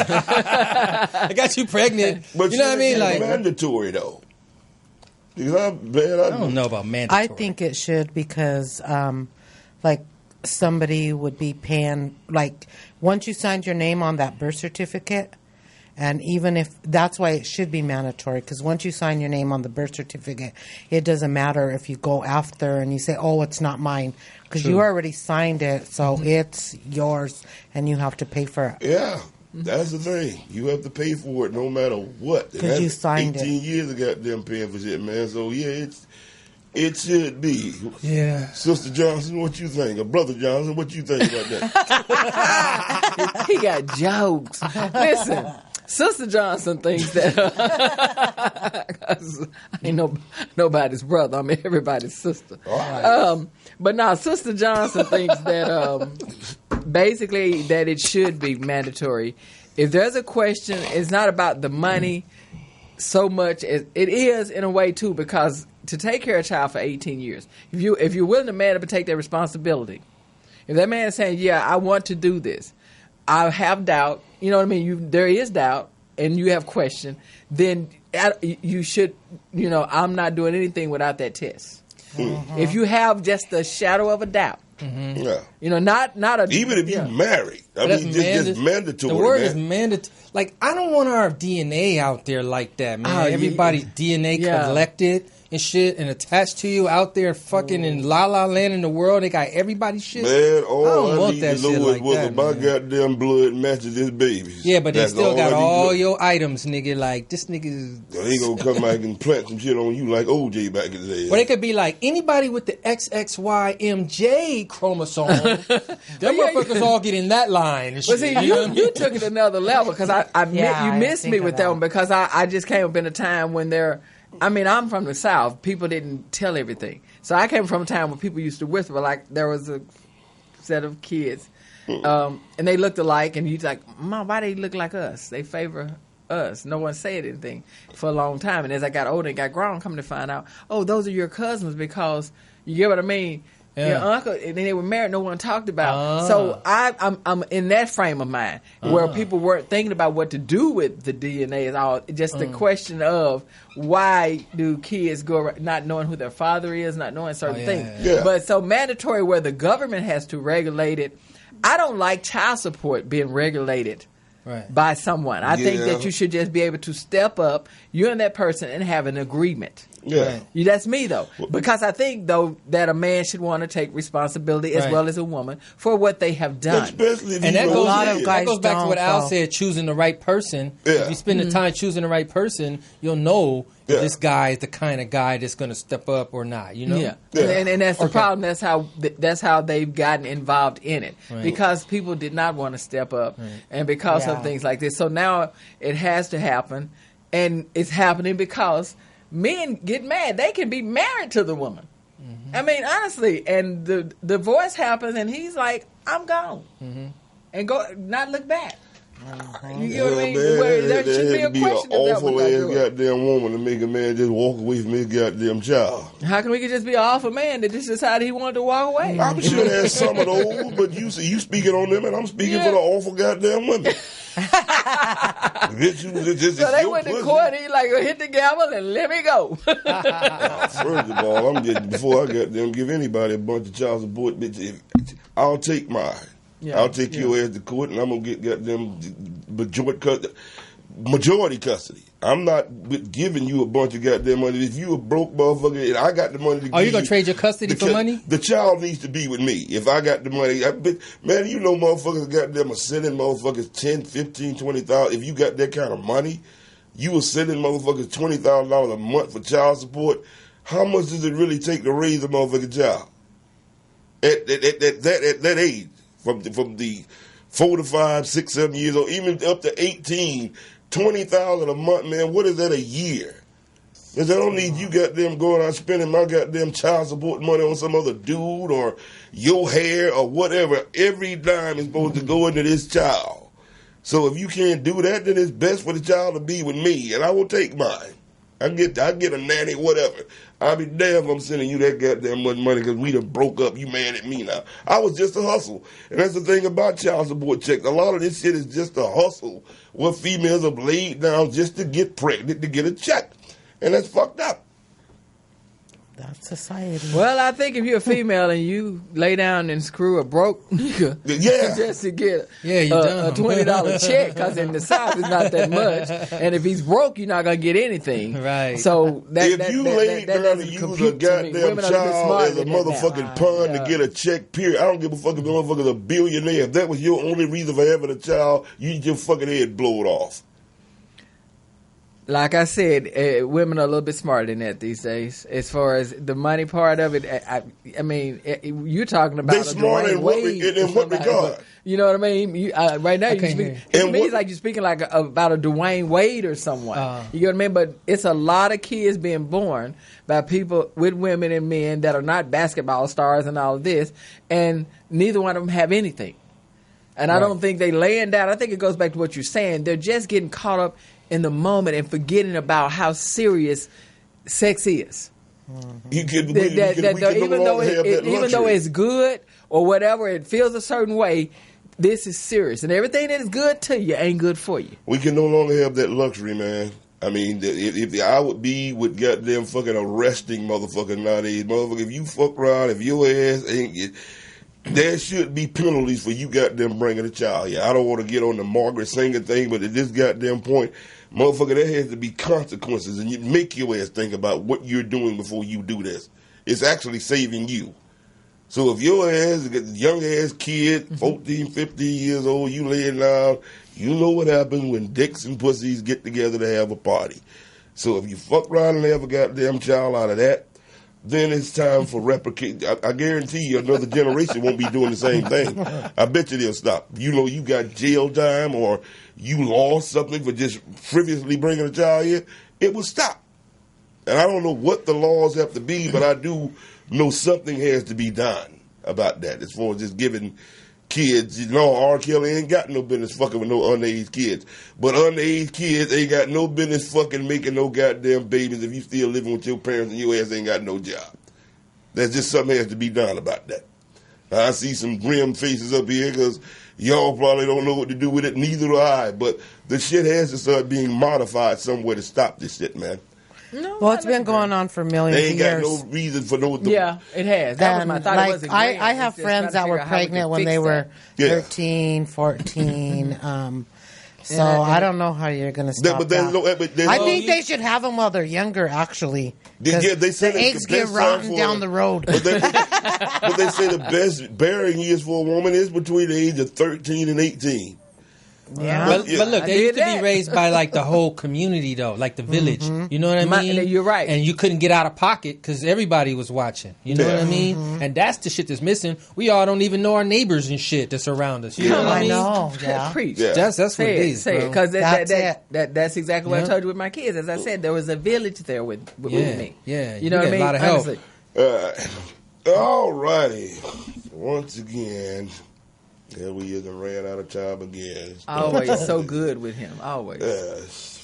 I got you pregnant. But you know what I mean? Like, mandatory, though. Because I don't know about mandatory. I think it should because, like, somebody would be paying, like, once you signed your name on that birth certificate, and even if that's why it should be mandatory, because once you sign your name on the birth certificate, it doesn't matter if you go after and you say, oh, it's not mine, because you already signed it, so it's yours, and you have to pay for it. Yeah, that's the thing. You have to pay for it no matter what. Because you signed 18 it. years of goddamn paying for shit, man. So, yeah, it should be. Yeah. Sister Johnson, what you think? Or Brother Johnson, what you think about that? He got jokes. Listen, Sister Johnson thinks that 'cause I ain't nobody's brother. I mean everybody's sister. All right. But now Sister Johnson thinks that basically that it should be mandatory. If there's a question, it's not about the money so much as it is in a way too, because to take care of a child for 18 years, if you're willing to man up and take that responsibility, if that man is saying, yeah, I want to do this, I have doubt, you know what I mean? There is doubt, and you have question, then you should, you know, I'm not doing anything without that test. If you have just a shadow of a doubt, Yeah. you know, not a Even if you're married. I That's mean, just mandatory. The word man. is mandatory. Like, I don't want our DNA out there like that, man. Oh, Everybody's DNA collected and shit and attached to you out there fucking in La La Land in the world. They got everybody's shit. Man, all I don't I want need that to shit know like is whether that, my man. goddamn blood matches this baby's. Yeah, but they That's still got I need to all know. your items, nigga. Like, this nigga is... They gonna come back and plant some shit on you like OJ back in the day. Or they could be like, anybody with the XXYMJ chromosome, them motherfuckers all get in that line. And But shit, see, you know what I mean? you took it another level because you missed think me of with that. that one because I just came up in a time when I'm from the South. People didn't tell everything. So I came from a time when people used to whisper, like there was a set of kids, and they looked alike, and you'd like, Mom, why they look like us? They favor us. No one said anything for a long time. And as I got older and got grown, come to find out, oh, those are your cousins because, you get what I mean? Your uncle, and then they were married. No one talked about. So I'm in that frame of mind where people weren't thinking about what to do with the DNA at all. Just the question of why do kids go around not knowing who their father is, not knowing certain things. Yeah. But so mandatory where the government has to regulate it. I don't like child support being regulated. Right. By someone. I think that you should just be able to step up, you and that person, and have an agreement. Yeah. That's me, though. Because I think, though, that a man should want to take responsibility as well as a woman for what they have done. Especially if And you that know goes, what it is. that goes back to what Al don't, said, choosing the right person. Yeah. If you spend the time choosing the right person, you'll know if this guy is the kind of guy that's going to step up or not, you know? Yeah. And that's the problem. That's how they've gotten involved in it. Right. Because people did not want to step up and because of things like this. So now it has to happen, and it's happening because men get mad. They can be married to the woman. I mean, honestly, and the divorce happens, and he's like, "I'm gone," and go not look back. You get what I mean? Man, Where there should be had a to be question an of that awful with that ass girl. goddamn woman to make a man just walk away from his goddamn child. How can we just be an awful man that just decided he wanted to walk away? I'm sure there's some of those, but you speaking on them, and I'm speaking for the awful goddamn women. So they went to court, he like, hit the gavel and let me go. First of all, before I got them, give anybody a bunch of child support, bitch, I'll take mine. I'll take your ass to court, and I'm going to get them majority custody. I'm not giving you a bunch of goddamn money. If you a broke motherfucker and I got the money to give you going to trade your custody for money? The child needs to be with me. If I got the money, man, you know motherfuckers goddamn are sending motherfuckers 10, 15, 20,000. If you got that kind of money, you were sending motherfuckers $20,000 a month for child support. How much does it really take to raise a motherfucking child? At that age, from the 4 to 5, 6, 7 years old, even up to 18, $20,000 a month, man. What is that a year? Because I don't need you goddamn going out spending my goddamn child support money on some other dude or your hair or whatever. Every dime is supposed to go into this child. So if you can't do that, then it's best for the child to be with me, and I will take mine. I get a nanny, whatever. I'll be damned if I'm sending you that goddamn much money because we done broke up. You mad at me now. I was just a hustle. And that's the thing about child support checks. A lot of this shit is just a hustle where females have laid down just to get pregnant to get a check. And that's fucked up. That's society. Well, I think if you're a female and you lay down and screw a broke nigga just to get a $20 check, because in the South it's not that much, and if he's broke, you're not gonna get anything. Right. So If you laid down and use a goddamn child as a motherfucking pawn to get a check, period, I don't give a fuck if the motherfucker's a billionaire. If that was your only reason for having a child, you need your fucking head blowed off. Like I said, women are a little bit smarter than that these days. As far as the money part of it, I mean, you're talking about they smart in what regard? You know what I mean? Right now, it's like you're speaking like about a Dwayne Wade or someone. You know what I mean? But it's a lot of kids being born by people with women and men that are not basketball stars and all of this, and neither one of them have anything. And I don't think they laying down. I think it goes back to what you're saying. They're just getting caught up in the moment and forgetting about how serious sex is. Even though it's good or whatever, it feels a certain way. This is serious, and everything that is good to you ain't good for you. We can no longer have that luxury, man. I mean, if I would be with goddamn fucking arresting motherfucker nowadays, motherfucker, if you fuck around, if your ass ain't. There should be penalties for you goddamn bringing a child here. I don't want to get on the Margaret Sanger thing, but at this goddamn point, motherfucker, there has to be consequences, and you make your ass think about what you're doing before you do this. It's actually saving you. So if your ass, young ass kid, 14, 15 years old, you laying down, you know what happens when dicks and pussies get together to have a party. So if you fuck around and have a goddamn child out of that, then it's time for replicate. I guarantee you another generation won't be doing the same thing. I bet you they'll stop. You know you got jail time or you lost something for just frivolously bringing a child here, it will stop. And I don't know what the laws have to be, but I do know something has to be done about that as far as just giving kids. You know, R. Kelly ain't got no business fucking with no underage kids. But underage kids ain't got no business fucking making no goddamn babies if you still living with your parents and your ass ain't got no job. There's just something has to be done about that. I see some grim faces up here because y'all probably don't know what to do with it. Neither do I. But the shit has to start being modified somewhere to stop this shit, man. No, Well, it's been going on for millions They of ain't years. got no reason for no. Yeah, it has. That was my thought. Like, It wasn't I grand. have It's just friends trying that to were figure out how we pregnant can when fix they were Yeah. 13, 14. So I don't know how you're going to stop But there's that. no. But there's I no- think they should have them while they're younger, actually. 'Cause Yeah, they say the that's eggs the get best time rotten for down it. the road. But they say the best bearing years for a woman is between the age of 13 and 18. Yeah. But Yeah. look, I they used did to be that. raised by like the whole community though, like the village. You know what I mean? You're right. And you couldn't get out of pocket because everybody was watching. You know Yeah. what I mean? And that's the shit that's missing. We all don't even know our neighbors and shit that's around us. You know what I I mean? know. Yeah. Preach. Yeah. That's what Say it it, is, say it, bro. because That's that's exactly what Yeah. I told you with my kids. As I said, there was a village there with Yeah, me. yeah. You know You what I get a mean? lot of help. Honestly. All righty. Once again, here we is and ran out of time again. Always so good with him. Always.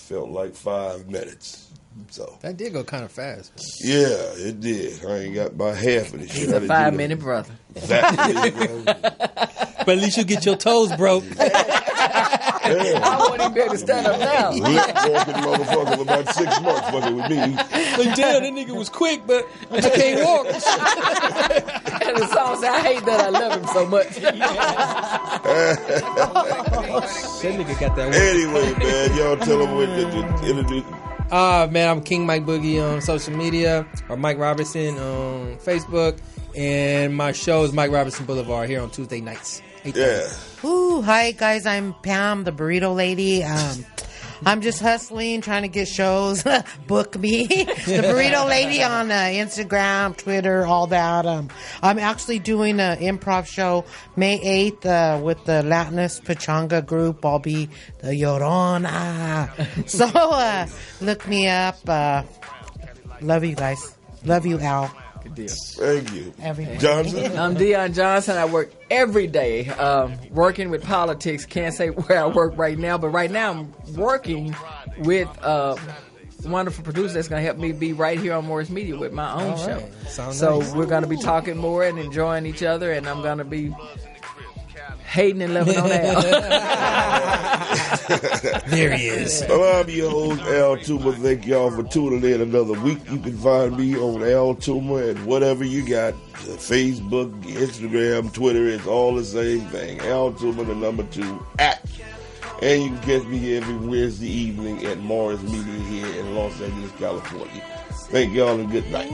Felt like 5 minutes. So, That did go kind of fast. yeah, it did. I ain't got about half of this shit. He's a 5-minute brother. Exactly. But at least you get your toes broke. I won't even be able to stand up now. Lip walking motherfucker for about 6 months fucking with me. Like, damn, that nigga was quick, but I can't walk. And the song said, I hate that I love him so much. That nigga got that work. Anyway, man, y'all tell them what to introduce. Man, I'm King Mike Boogie on social media, or Mike Robertson on Facebook, and my show is Mike Robertson Boulevard here on Tuesday nights. 8:30. Yeah. Ooh, hi guys, I'm Pam, the burrito lady. I'm just hustling, trying to get shows. Book me, the burrito lady on Instagram, Twitter, all that. I'm actually doing an improv show May 8th with the Latinus Pachanga group. I'll be the Llorona. So look me up. Love you guys. Love you, Al. Good deal. Thank you. Everyone. Johnson? I'm Deion Johnson. I work every day working with politics. Can't say where I work right now, but right now I'm working with wonderful producer that's going to help me be right here on Morris Media with my own All show. right. Sounds So nice. we're going to be talking more and enjoying each other, and I'm going to be hating and loving on Al. There he is. Well, I'm your host, Al Toomer. Thank y'all for tuning in another week. You can find me on Al Toomer and whatever you got. Facebook, Instagram, Twitter, it's all the same thing. Al Toomer, the number 2, @ And you can catch me every Wednesday evening at Morris Media here in Los Angeles, California. Thank y'all and good night.